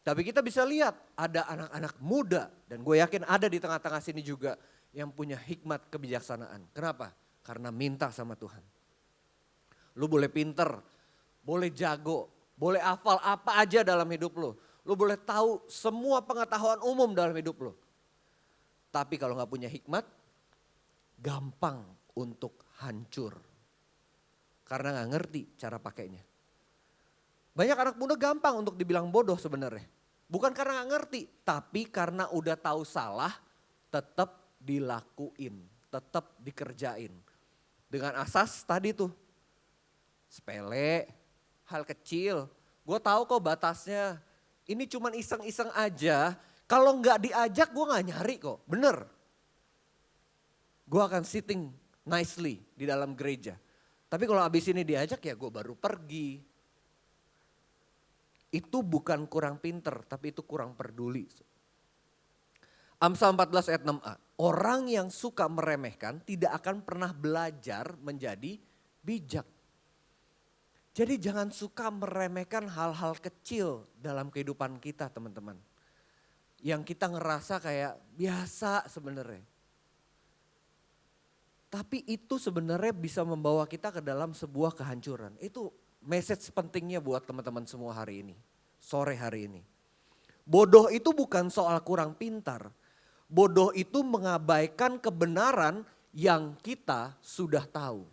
Tapi kita bisa lihat ada anak-anak muda, dan gue yakin ada di tengah-tengah sini juga yang punya hikmat kebijaksanaan. Kenapa? Karena minta sama Tuhan. Lu boleh pinter, boleh jago, boleh hafal apa aja dalam hidup lo. Lo boleh tahu semua pengetahuan umum dalam hidup lo. Tapi kalau gak punya hikmat, gampang untuk hancur. Karena gak ngerti cara pakainya. Banyak anak muda gampang untuk dibilang bodoh sebenarnya. Bukan karena gak ngerti, tapi karena udah tahu salah, tetap dilakuin, tetap dikerjain. Dengan asas tadi tuh, sepele, hal kecil, gue tahu kok batasnya. Ini cuman iseng-iseng aja. Kalau nggak diajak gue nggak nyari kok, bener. Gue akan sitting nicely di dalam gereja. Tapi kalau abis ini diajak ya gue baru pergi. Itu bukan kurang pinter, tapi itu kurang peduli. Amsal 14 ayat 6a. Orang yang suka meremehkan tidak akan pernah belajar menjadi bijak. Jadi jangan suka meremehkan hal-hal kecil dalam kehidupan kita teman-teman. Yang kita ngerasa kayak biasa sebenarnya. Tapi itu sebenarnya bisa membawa kita ke dalam sebuah kehancuran. Itu message pentingnya buat teman-teman semua hari ini. Sore hari ini. Bodoh itu bukan soal kurang pintar. Bodoh itu mengabaikan kebenaran yang kita sudah tahu.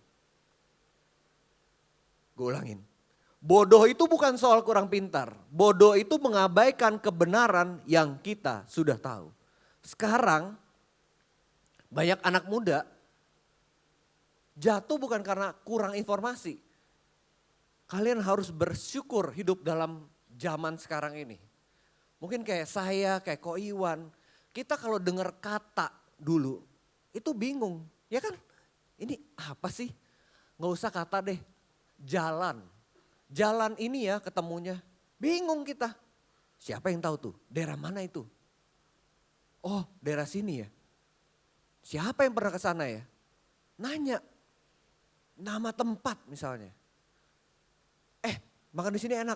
Gue ulangin. Bodoh itu bukan soal kurang pintar. Bodoh itu mengabaikan kebenaran yang kita sudah tahu. Sekarang banyak anak muda jatuh bukan karena kurang informasi. Kalian harus bersyukur hidup dalam zaman sekarang ini. Mungkin kayak saya, kayak Ko Iwan. Kita kalau dengar kata dulu itu bingung. Ya kan? Ini apa sih? Gak usah kata deh. Jalan. Jalan ini ya ketemunya. Bingung kita. Siapa yang tahu tuh? Daerah mana itu? Oh, daerah sini ya. Siapa yang pernah ke sana ya? Nanya. Nama tempat misalnya. Makan di sini enak.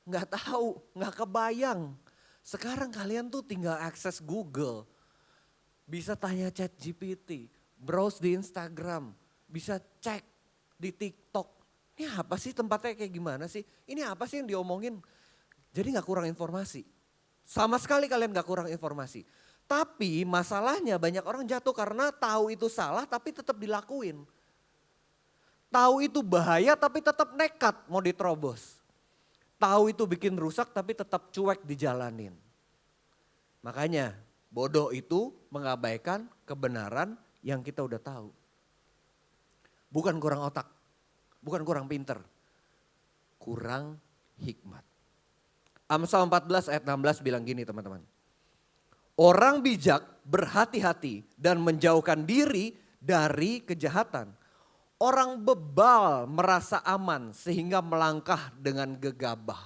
Nggak tahu, nggak kebayang. Sekarang kalian tuh tinggal akses Google. Bisa tanya ChatGPT, browse di Instagram, bisa cek di TikTok. Ini apa sih tempatnya kayak gimana sih? Ini apa sih yang diomongin? Jadi gak kurang informasi. Sama sekali kalian gak kurang informasi. Tapi masalahnya banyak orang jatuh karena tahu itu salah tapi tetap dilakuin. Tahu itu bahaya tapi tetap nekat mau diterobos. Tahu itu bikin rusak tapi tetap cuek dijalanin. Makanya bodoh itu mengabaikan kebenaran yang kita udah tahu. Bukan kurang otak, bukan kurang pinter, kurang hikmat. Amsal 14 ayat 16 bilang gini teman-teman. Orang bijak berhati-hati dan menjauhkan diri dari kejahatan. Orang bebal merasa aman sehingga melangkah dengan gegabah.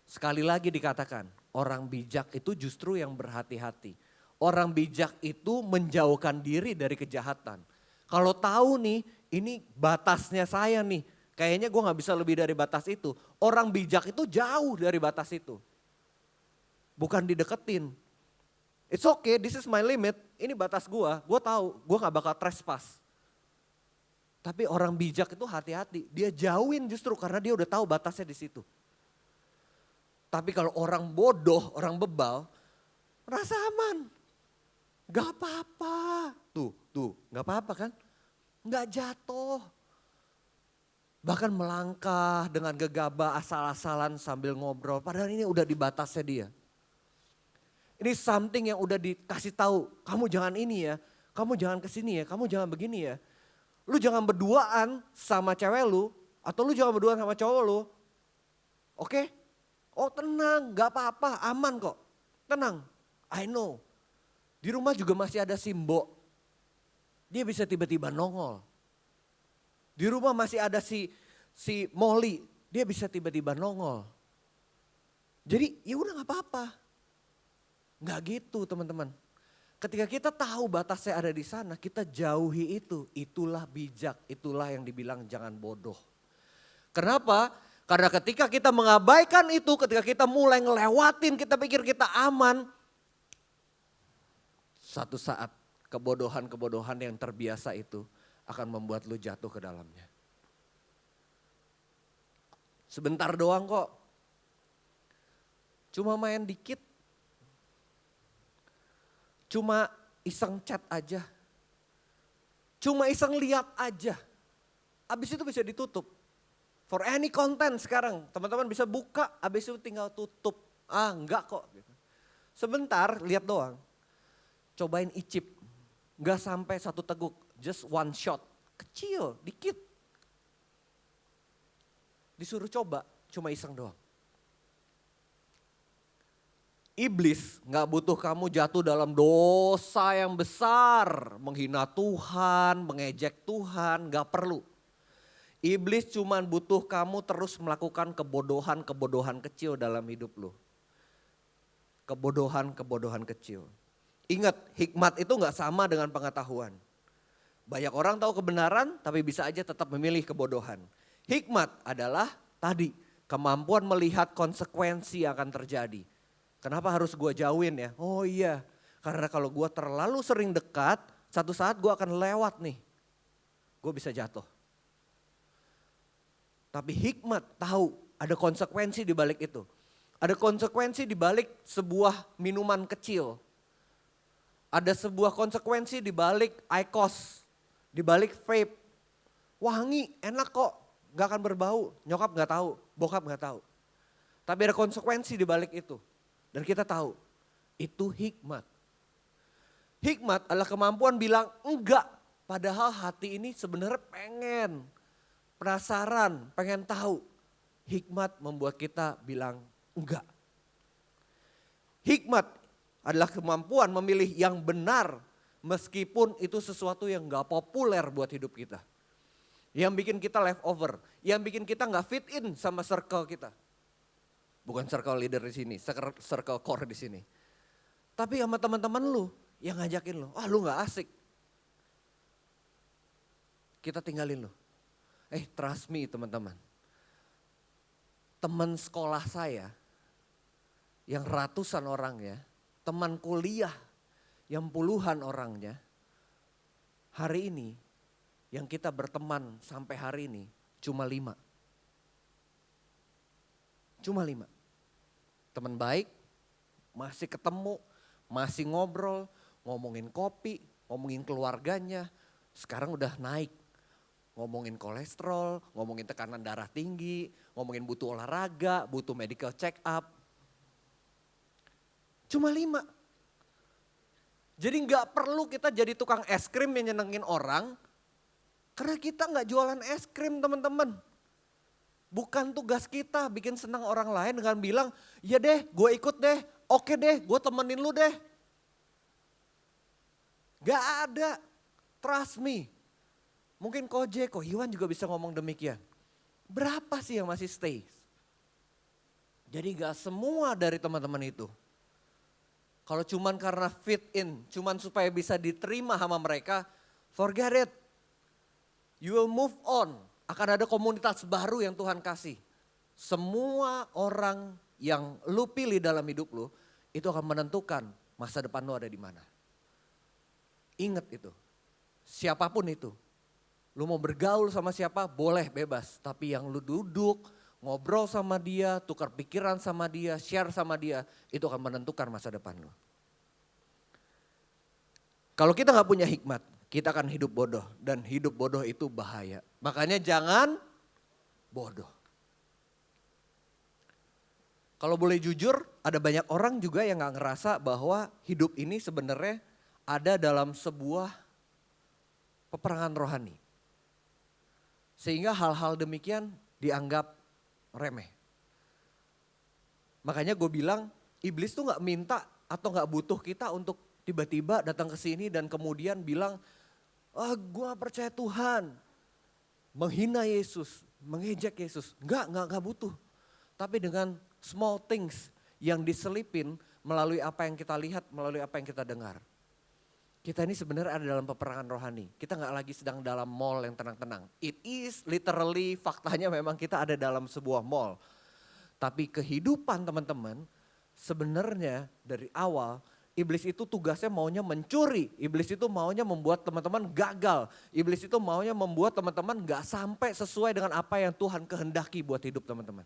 Sekali lagi dikatakan, orang bijak itu justru yang berhati-hati. Orang bijak itu menjauhkan diri dari kejahatan. Kalau tahu nih, ini batasnya saya nih. Kayaknya gue gak bisa lebih dari batas itu. Orang bijak itu jauh dari batas itu. Bukan dideketin. It's okay, this is my limit. Ini batas gue tahu, gue gak bakal trespass. Tapi orang bijak itu hati-hati, dia jauhin justru karena dia udah tahu batasnya di situ. Tapi kalau orang bodoh, orang bebal, merasa aman. Gak apa-apa. Tuh, gak apa-apa kan? Gak jatuh. Bahkan melangkah dengan gegabah asal-asalan sambil ngobrol. Padahal ini udah di batasnya dia. Ini something yang udah dikasih tahu. Kamu jangan ini ya, kamu jangan kesini ya, kamu jangan begini ya. Lu jangan berduaan sama cewek lu, atau lu jangan berduaan sama cowok lu. Oke? Oh tenang, gak apa-apa, aman kok. Tenang, I know. Di rumah juga masih ada Simbo. Dia bisa tiba-tiba nongol. Di rumah masih ada si Molly, dia bisa tiba-tiba nongol. Jadi ya udah gak apa-apa. Gak gitu teman-teman. Ketika kita tahu batasnya ada di sana, kita jauhi itu. Itulah bijak, itulah yang dibilang jangan bodoh. Kenapa? Karena ketika kita mengabaikan itu, ketika kita mulai ngelewatin, kita pikir kita aman. Satu saat kebodohan-kebodohan yang terbiasa itu akan membuat lu jatuh ke dalamnya. Sebentar doang kok. Cuma main dikit. Cuma iseng chat aja. Cuma iseng lihat aja. Habis itu bisa ditutup. For any content sekarang, teman-teman bisa buka, habis itu tinggal tutup. Ah enggak kok. Sebentar, lihat doang. Cobain icip. Enggak sampai satu teguk, just one shot. Kecil, dikit. Disuruh coba, cuma iseng doang. Iblis gak butuh kamu jatuh dalam dosa yang besar. Menghina Tuhan, mengejek Tuhan, gak perlu. Iblis cuma butuh kamu terus melakukan kebodohan-kebodohan kecil dalam hidup lu. Kebodohan-kebodohan kecil. Ingat, hikmat itu gak sama dengan pengetahuan. Banyak orang tahu kebenaran tapi bisa aja tetap memilih kebodohan. Hikmat adalah tadi, kemampuan melihat konsekuensi yang akan terjadi. Kenapa harus gue jauhin ya? Oh iya, karena kalau gue terlalu sering dekat, satu saat gue akan lewat nih. Gue bisa jatuh. Tapi hikmat tahu ada konsekuensi di balik itu. Ada konsekuensi di balik sebuah minuman kecil. Ada sebuah konsekuensi di balik IQOS, di balik vape. Wangi, enak kok, gak akan berbau. Nyokap gak tahu, bokap gak tahu. Tapi ada konsekuensi di balik itu. Dan kita tahu, itu hikmat. Hikmat adalah kemampuan bilang enggak. Padahal hati ini sebenarnya pengen, penasaran, pengen tahu. Hikmat membuat kita bilang enggak. Hikmat adalah kemampuan memilih yang benar meskipun itu sesuatu yang gak populer buat hidup kita. Yang bikin kita leftover, yang bikin kita gak fit in sama circle kita. Bukan circle leader di sini, circle core di sini. Tapi sama teman-teman lu yang ngajakin lu, lu gak asik. Kita tinggalin lu. Trust me teman-teman. Teman sekolah saya yang ratusan orangnya, teman kuliah yang puluhan orangnya, hari ini yang kita berteman sampai hari ini cuma 5. Cuma 5. Teman baik, masih ketemu, masih ngobrol, ngomongin kopi, ngomongin keluarganya. Sekarang udah naik, ngomongin kolesterol, ngomongin tekanan darah tinggi, ngomongin butuh olahraga, butuh medical check up. Cuma 5. Jadi nggak perlu kita jadi tukang es krim yang nyenengin orang, karena kita nggak jualan es krim teman-teman. Bukan tugas kita bikin senang orang lain dengan bilang, ya deh gue ikut deh, oke deh gue temenin lu deh. Gak ada, trust me. Mungkin Ko Iwan juga bisa ngomong demikian. Berapa sih yang masih stay? Jadi gak semua dari teman-teman itu. Kalau cuman karena fit in, cuman supaya bisa diterima sama mereka, forget it. You will move on. Akan ada komunitas baru yang Tuhan kasih. Semua orang yang lu pilih dalam hidup lu, itu akan menentukan masa depan lu ada di mana. Ingat itu, siapapun itu. Lu mau bergaul sama siapa boleh bebas. Tapi yang lu duduk, ngobrol sama dia, tukar pikiran sama dia, share sama dia. Itu akan menentukan masa depan lu. Kalau kita gak punya hikmat, kita akan hidup bodoh. Dan hidup bodoh itu bahaya. Makanya jangan bodoh. Kalau boleh jujur, ada banyak orang juga yang gak ngerasa bahwa hidup ini sebenarnya ada dalam sebuah peperangan rohani. Sehingga hal-hal demikian dianggap remeh. Makanya gue bilang iblis tuh gak minta atau gak butuh kita untuk tiba-tiba datang ke sini dan kemudian bilang, gue gak percaya Tuhan. Menghina Yesus, mengejek Yesus. Enggak butuh. Tapi dengan small things yang diselipin melalui apa yang kita lihat, melalui apa yang kita dengar. Kita ini sebenarnya ada dalam peperangan rohani. Kita gak lagi sedang dalam mall yang tenang-tenang. It is literally, faktanya memang kita ada dalam sebuah mall. Tapi kehidupan teman-teman sebenarnya dari awal iblis itu tugasnya maunya mencuri. Iblis itu maunya membuat teman-teman gagal. Iblis itu maunya membuat teman-teman gak sampai sesuai dengan apa yang Tuhan kehendaki buat hidup teman-teman.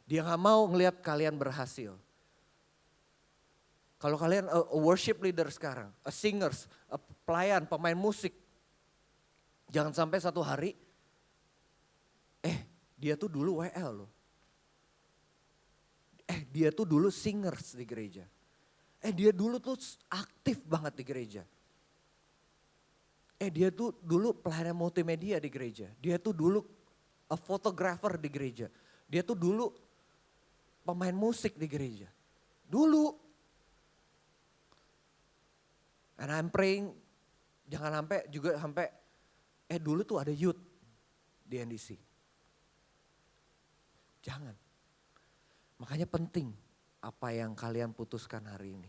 Dia gak mau ngelihat kalian berhasil. Kalau kalian a worship leader sekarang, a singers, a pelayan, pemain musik. Jangan sampai satu hari, dia tuh dulu WL loh. Dia tuh dulu singers di gereja. Dia dulu tuh aktif banget di gereja. Dia tuh dulu pelayan multimedia di gereja. Dia tuh dulu a photographer di gereja. Dia tuh dulu pemain musik di gereja. Dulu. And I'm praying jangan sampai dulu tuh ada youth di NDC. Jangan. Makanya penting apa yang kalian putuskan hari ini.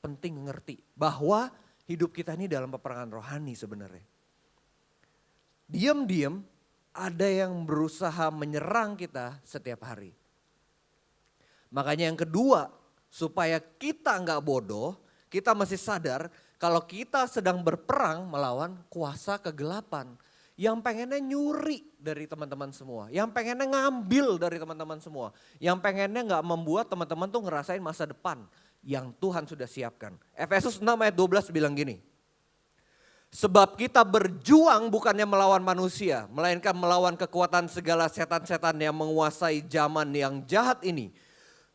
Penting ngerti bahwa hidup kita ini dalam peperangan rohani sebenarnya. Diam-diam ada yang berusaha menyerang kita setiap hari. Makanya yang kedua, supaya kita nggak bodoh, kita masih sadar kalau kita sedang berperang melawan kuasa kegelapan. Yang pengennya nyuri dari teman-teman semua. Yang pengennya ngambil dari teman-teman semua. Yang pengennya gak membuat teman-teman tuh ngerasain masa depan yang Tuhan sudah siapkan. Efesus 6 ayat 12 bilang gini. Sebab kita berjuang bukannya melawan manusia, melainkan melawan kekuatan segala setan-setan yang menguasai zaman yang jahat ini.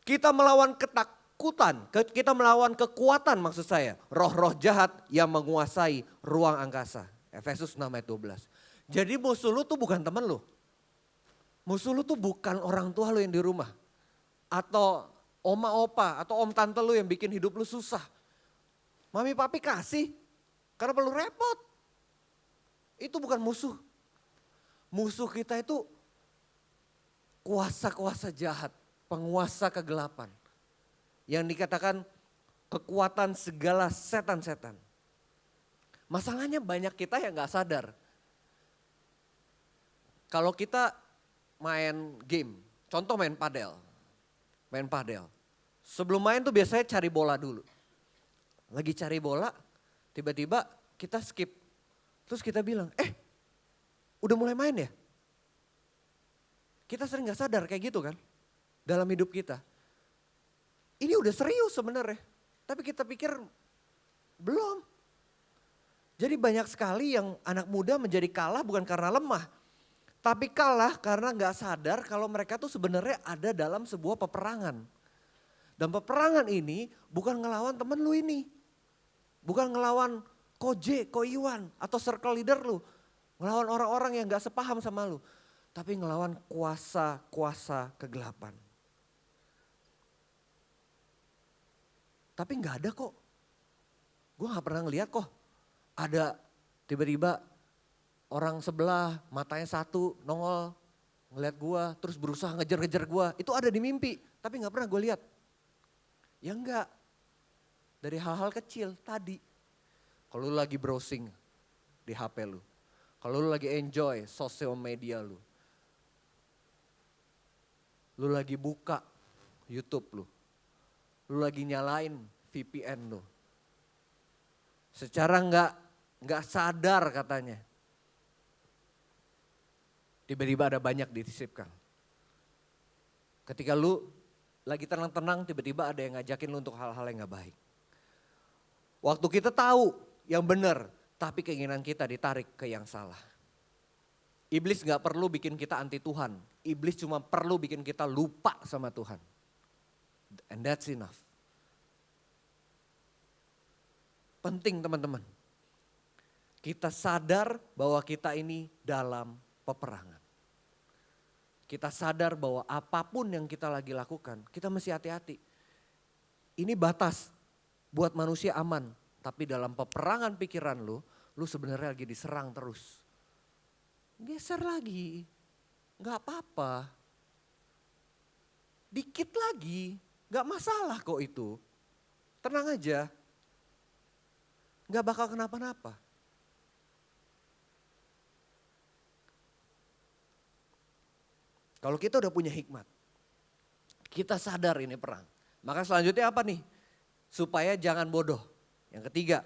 Kita melawan ketakutan, kita melawan kekuatan maksud saya. Roh-roh jahat yang menguasai ruang angkasa. Efesus 6 ayat 12. Jadi musuh lu tuh bukan temen lu. Musuh lu tuh bukan orang tua lu yang di rumah. Atau oma opa atau om tante lu yang bikin hidup lu susah. Mami papi kasih karena perlu repot. Itu bukan musuh. Musuh kita itu kuasa-kuasa jahat, penguasa kegelapan. Yang dikatakan kekuatan segala setan-setan. Masalahnya banyak kita yang gak sadar. Kalau kita main game, contoh main padel. Sebelum main tuh biasanya cari bola dulu. Lagi cari bola, tiba-tiba kita skip. Terus kita bilang, udah mulai main ya? Kita sering gak sadar kayak gitu kan, dalam hidup kita. Ini udah serius sebenarnya, tapi kita pikir belum. Jadi banyak sekali yang anak muda menjadi kalah bukan karena lemah. Tapi kalah karena gak sadar kalau mereka tuh sebenarnya ada dalam sebuah peperangan. Dan peperangan ini bukan ngelawan temen lu ini. Bukan ngelawan Ko Iwan atau circle leader lu. Ngelawan orang-orang yang gak sepaham sama lu. Tapi ngelawan kuasa-kuasa kegelapan. Tapi gak ada kok. Gue gak pernah ngeliat kok. Ada tiba-tiba orang sebelah matanya satu nongol ngeliat gue terus berusaha ngejar-ngejar gue. Itu ada di mimpi tapi gak pernah gue lihat. Ya enggak. Dari hal-hal kecil tadi. Kalau lu lagi browsing di HP lu. Kalau lu lagi enjoy sosial media lu. Lu lagi buka YouTube lu. Lu lagi nyalain VPN lu. Secara nggak sadar katanya. Tiba-tiba ada banyak disisipkan. Ketika lu lagi tenang-tenang tiba-tiba ada yang ngajakin lu untuk hal-hal yang gak baik. Waktu kita tahu yang benar tapi keinginan kita ditarik ke yang salah. Iblis gak perlu bikin kita anti Tuhan. Iblis cuma perlu bikin kita lupa sama Tuhan. And that's enough. Penting teman-teman. Kita sadar bahwa kita ini dalam peperangan. Kita sadar bahwa apapun yang kita lagi lakukan, kita mesti hati-hati. Ini batas buat manusia aman. Tapi dalam peperangan pikiran lu sebenarnya lagi diserang terus. Geser lagi, gak apa-apa. Dikit lagi, gak masalah kok itu. Tenang aja. Gak bakal kenapa-napa. Kalau kita udah punya hikmat, kita sadar ini perang. Maka selanjutnya apa nih? Supaya jangan bodoh. Yang ketiga,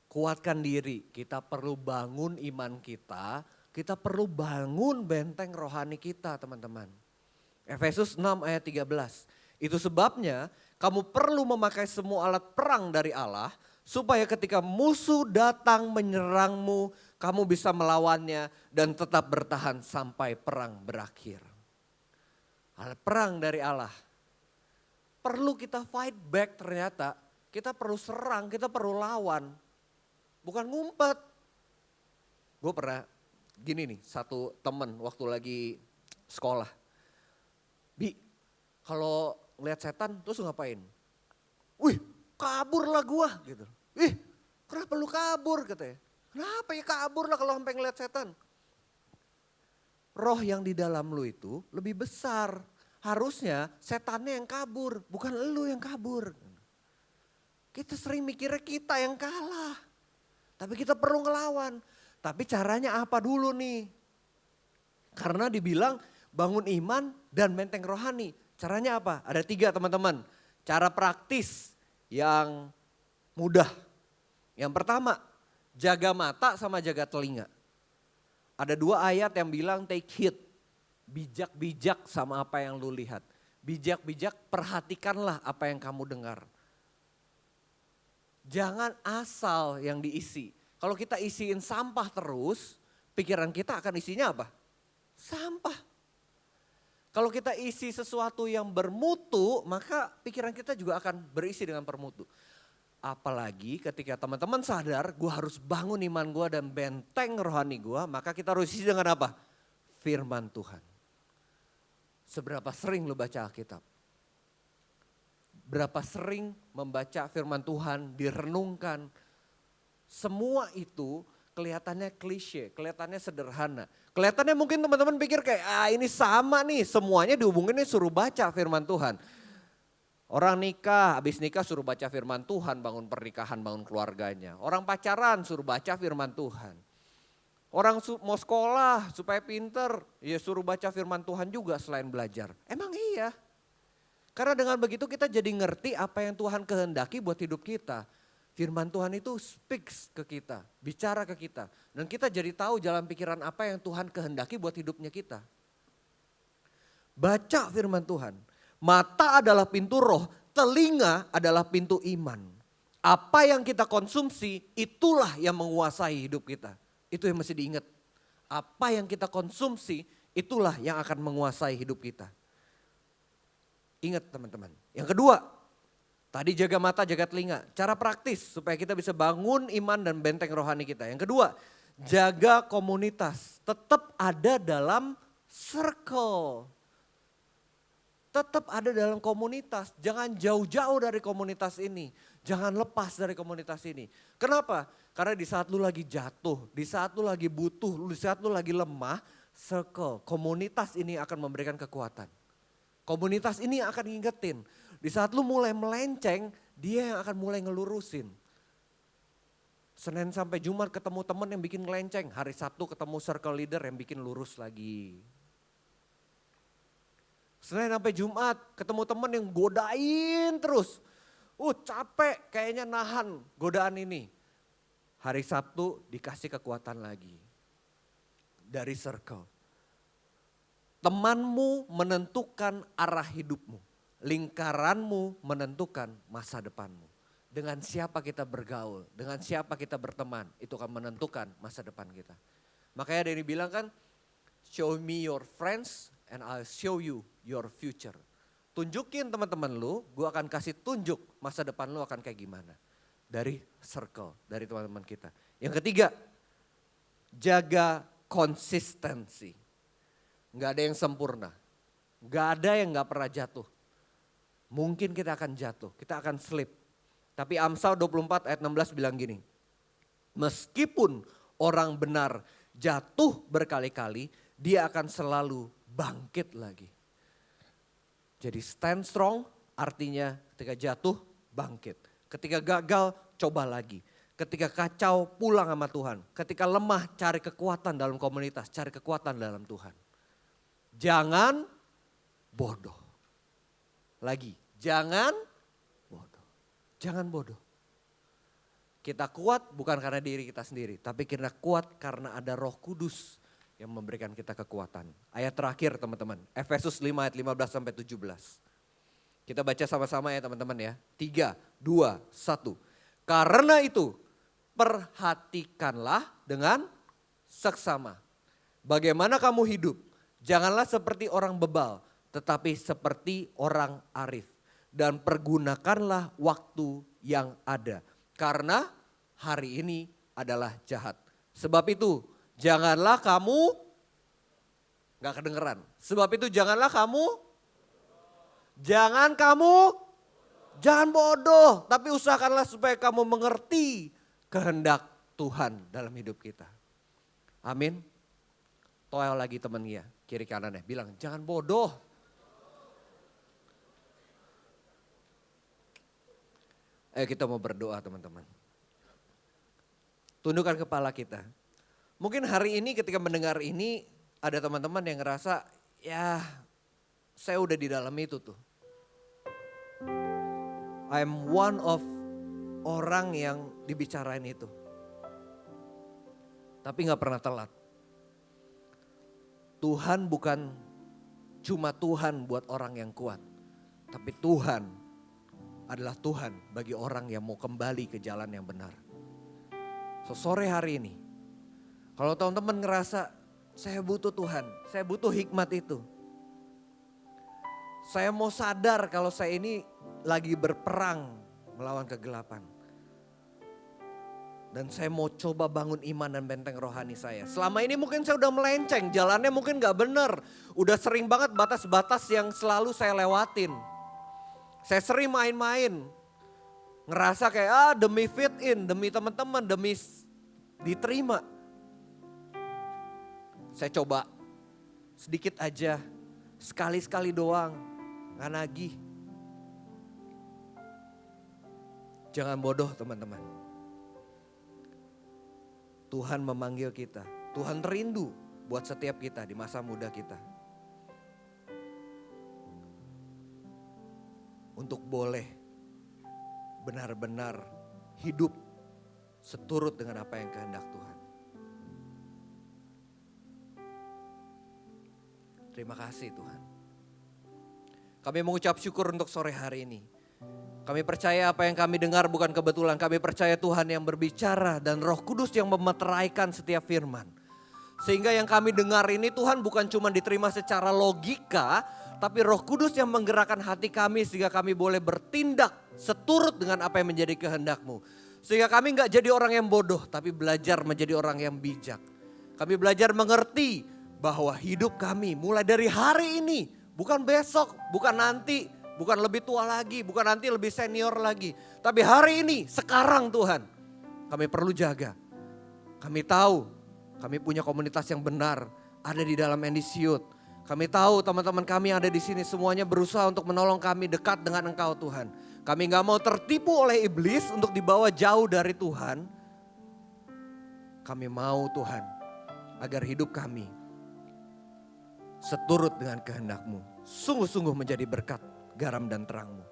kuatkan diri. Kita perlu bangun iman kita, kita perlu bangun benteng rohani kita teman-teman. Efesus 6 ayat 13. Itu sebabnya kamu perlu memakai semua alat perang dari Allah, supaya ketika musuh datang menyerangmu, kamu bisa melawannya dan tetap bertahan sampai perang berakhir. Alat perang dari Allah. Perlu kita fight back ternyata. Kita perlu serang, kita perlu lawan. Bukan ngumpet. Gue pernah gini nih, satu temen waktu lagi sekolah. Bi, kalau ngeliat setan terus ngapain? Wih, kabur lah gue gitu. Ih, kenapa lu kabur katanya. Kenapa ya kabur lah kalau sampai ngeliat setan. Roh yang di dalam lu itu lebih besar. Harusnya setannya yang kabur, bukan lu yang kabur. Kita sering mikirnya kita yang kalah. Tapi kita perlu ngelawan. Tapi caranya apa dulu nih? Karena dibilang bangun iman dan benteng rohani. Caranya apa? Ada 3 teman-teman. Cara praktis yang mudah. Yang pertama, jaga mata sama jaga telinga. Ada 2 ayat yang bilang take heed. Bijak-bijak sama apa yang lu lihat. Bijak-bijak perhatikanlah apa yang kamu dengar. Jangan asal yang diisi. Kalau kita isiin sampah terus, pikiran kita akan isinya apa? Sampah. Kalau kita isi sesuatu yang bermutu, maka pikiran kita juga akan berisi dengan bermutu. Apalagi ketika teman-teman sadar, gue harus bangun iman gue dan benteng rohani gue, maka kita harus isi dengan apa? Firman Tuhan. Seberapa sering lu baca Alkitab? Berapa sering membaca firman Tuhan, direnungkan. Semua itu kelihatannya klise, kelihatannya sederhana. Kelihatannya mungkin teman-teman pikir kayak ini sama nih, semuanya dihubungin nih suruh baca firman Tuhan. Orang nikah, habis nikah suruh baca firman Tuhan, bangun pernikahan, bangun keluarganya. Orang pacaran suruh baca firman Tuhan. Orang mau sekolah supaya pinter, ya suruh baca firman Tuhan juga selain belajar. Emang iya. Karena dengan begitu kita jadi ngerti apa yang Tuhan kehendaki buat hidup kita. Firman Tuhan itu speaks ke kita, bicara ke kita. Dan kita jadi tahu jalan pikiran apa yang Tuhan kehendaki buat hidupnya kita. Baca firman Tuhan. Mata adalah pintu roh, telinga adalah pintu iman. Apa yang kita konsumsi itulah yang menguasai hidup kita. Itu yang mesti diingat. Apa yang kita konsumsi itulah yang akan menguasai hidup kita. Ingat teman-teman. Yang kedua, tadi jaga mata, jaga telinga. Cara praktis supaya kita bisa bangun iman dan benteng rohani kita. Yang kedua, jaga komunitas. Tetap ada dalam circle. Tetap ada dalam komunitas. Jangan jauh-jauh dari komunitas ini. Jangan lepas dari komunitas ini. Kenapa? Karena di saat lu lagi jatuh, di saat lu lagi butuh, di saat lu lagi lemah, circle, komunitas ini akan memberikan kekuatan. Komunitas ini akan ngingetin. Di saat lu mulai melenceng, dia yang akan mulai ngelurusin. Senin sampai Jumat ketemu teman yang bikin ngelenceng. Hari Sabtu ketemu circle leader yang bikin lurus lagi. Senin sampai Jumat ketemu teman yang godain terus. Capek kayaknya nahan godaan ini. Hari Sabtu dikasih kekuatan lagi. Dari circle. Temanmu menentukan arah hidupmu. Lingkaranmu menentukan masa depanmu. Dengan siapa kita bergaul, dengan siapa kita berteman, itu akan menentukan masa depan kita. Makanya ada yang bilang kan, show me your friends and I'll show you your future. Tunjukin teman-teman lu, gue akan kasih tunjuk masa depan lu akan kayak gimana. Dari circle, dari teman-teman kita. Yang ketiga, jaga konsistensi. Gak ada yang sempurna, gak ada yang gak pernah jatuh. Mungkin kita akan jatuh, kita akan slip. Tapi Amsal 24 ayat 16 bilang gini, meskipun orang benar jatuh berkali-kali, dia akan selalu bangkit lagi. Jadi stand strong artinya ketika jatuh bangkit. Ketika gagal coba lagi. Ketika kacau pulang sama Tuhan. Ketika lemah cari kekuatan dalam komunitas, cari kekuatan dalam Tuhan. Jangan bodoh. Lagi, jangan bodoh. Jangan bodoh. Kita kuat bukan karena diri kita sendiri, tapi kita kuat karena ada Roh Kudus yang memberikan kita kekuatan. Ayat terakhir teman-teman, Efesus 5 ayat 15 sampai 17. Kita baca sama-sama ya teman-teman ya. 3, 2, 1. Karena itu perhatikanlah dengan seksama. Bagaimana kamu hidup? Janganlah seperti orang bebal, tetapi seperti orang arif. Dan pergunakanlah waktu yang ada. Karena hari ini adalah jahat. Sebab itu janganlah kamu, gak kedengeran. Sebab itu jangan bodoh. Tapi usahakanlah supaya kamu mengerti kehendak Tuhan dalam hidup kita. Amin. Toel lagi temennya, kiri kanannya bilang jangan bodoh. Ayo kita mau berdoa teman-teman. Tundukkan kepala kita. Mungkin hari ini ketika mendengar ini ada teman-teman yang ngerasa ya saya udah di dalam itu tuh. I'm one of orang yang dibicarain itu. Tapi gak pernah telat. Tuhan bukan cuma Tuhan buat orang yang kuat. Tapi Tuhan adalah Tuhan bagi orang yang mau kembali ke jalan yang benar. So sore hari ini, kalau teman-teman ngerasa saya butuh Tuhan, saya butuh hikmat itu. Saya mau sadar kalau saya ini lagi berperang melawan kegelapan. Dan saya mau coba bangun iman dan benteng rohani saya. Selama ini mungkin saya udah melenceng, jalannya mungkin gak bener. Udah sering banget batas-batas yang selalu saya lewatin. Saya sering main-main. Ngerasa kayak demi fit in, demi teman-teman, demi diterima. Saya coba sedikit aja, sekali-sekali doang, gak nagih. Jangan bodoh teman-teman. Tuhan memanggil kita, Tuhan rindu buat setiap kita di masa muda kita. Untuk boleh benar-benar hidup seturut dengan apa yang kehendak Tuhan. Terima kasih Tuhan. Kami mengucap syukur untuk sore hari ini. Kami percaya apa yang kami dengar bukan kebetulan. Kami percaya Tuhan yang berbicara dan Roh Kudus yang memeteraikan setiap firman. Sehingga yang kami dengar ini Tuhan bukan cuma diterima secara logika, tapi Roh Kudus yang menggerakkan hati kami sehingga kami boleh bertindak seturut dengan apa yang menjadi kehendak-Mu. Sehingga kami gak jadi orang yang bodoh, tapi belajar menjadi orang yang bijak. Kami belajar mengerti bahwa hidup kami mulai dari hari ini, bukan besok, bukan nanti, bukan lebih tua lagi, bukan nanti lebih senior lagi. Tapi hari ini, sekarang Tuhan, kami perlu jaga. Kami tahu, kami punya komunitas yang benar, ada di dalam Endisiut. Kami tahu teman-teman kami yang ada di sini semuanya berusaha untuk menolong kami dekat dengan Engkau Tuhan. Kami gak mau tertipu oleh iblis untuk dibawa jauh dari Tuhan. Kami mau Tuhan, agar hidup kami seturut dengan kehendak-Mu. Sungguh-sungguh menjadi berkat, garam dan terang-Mu.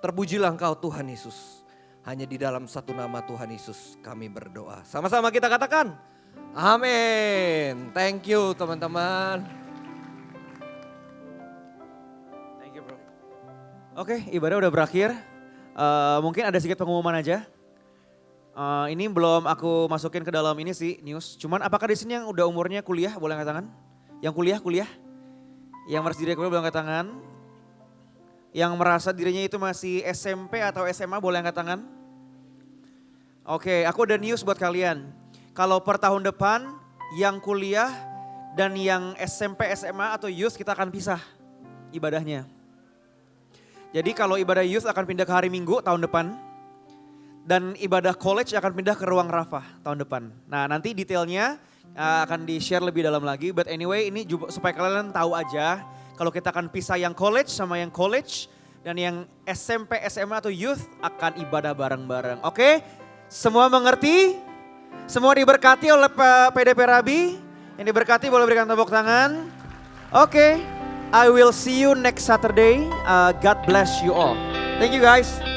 Terpujilah Engkau Tuhan Yesus. Hanya di dalam satu nama Tuhan Yesus kami berdoa. Sama-sama kita katakan, amin. Thank you teman-teman. Thank you bro. Oke, ibadah udah berakhir. Mungkin ada sedikit pengumuman aja. Ini belum aku masukin ke dalam ini sih news. Cuman apakah di sini yang udah umurnya kuliah boleh angkat tangan? Yang kuliah? Yang merasa dirinya kuliah boleh angkat tangan? Yang merasa dirinya itu masih SMP atau SMA boleh angkat tangan? Oke, aku ada news buat kalian. Kalau per tahun depan yang kuliah dan yang SMP, SMA atau youth kita akan pisah ibadahnya. Jadi kalau ibadah youth akan pindah ke hari Minggu tahun depan. Dan ibadah college akan pindah ke ruang Rafah tahun depan. Nah nanti detailnya akan di-share lebih dalam lagi. But anyway ini juga supaya kalian tahu aja. Kalau kita akan pisah yang college sama yang college. Dan yang SMP, SMA atau youth akan ibadah bareng-bareng. Oke? Semua mengerti? Semua diberkati oleh PDP Rabi? Yang diberkati boleh berikan tepuk tangan. Oke. I will see you next Saturday. God bless you all. Thank you guys.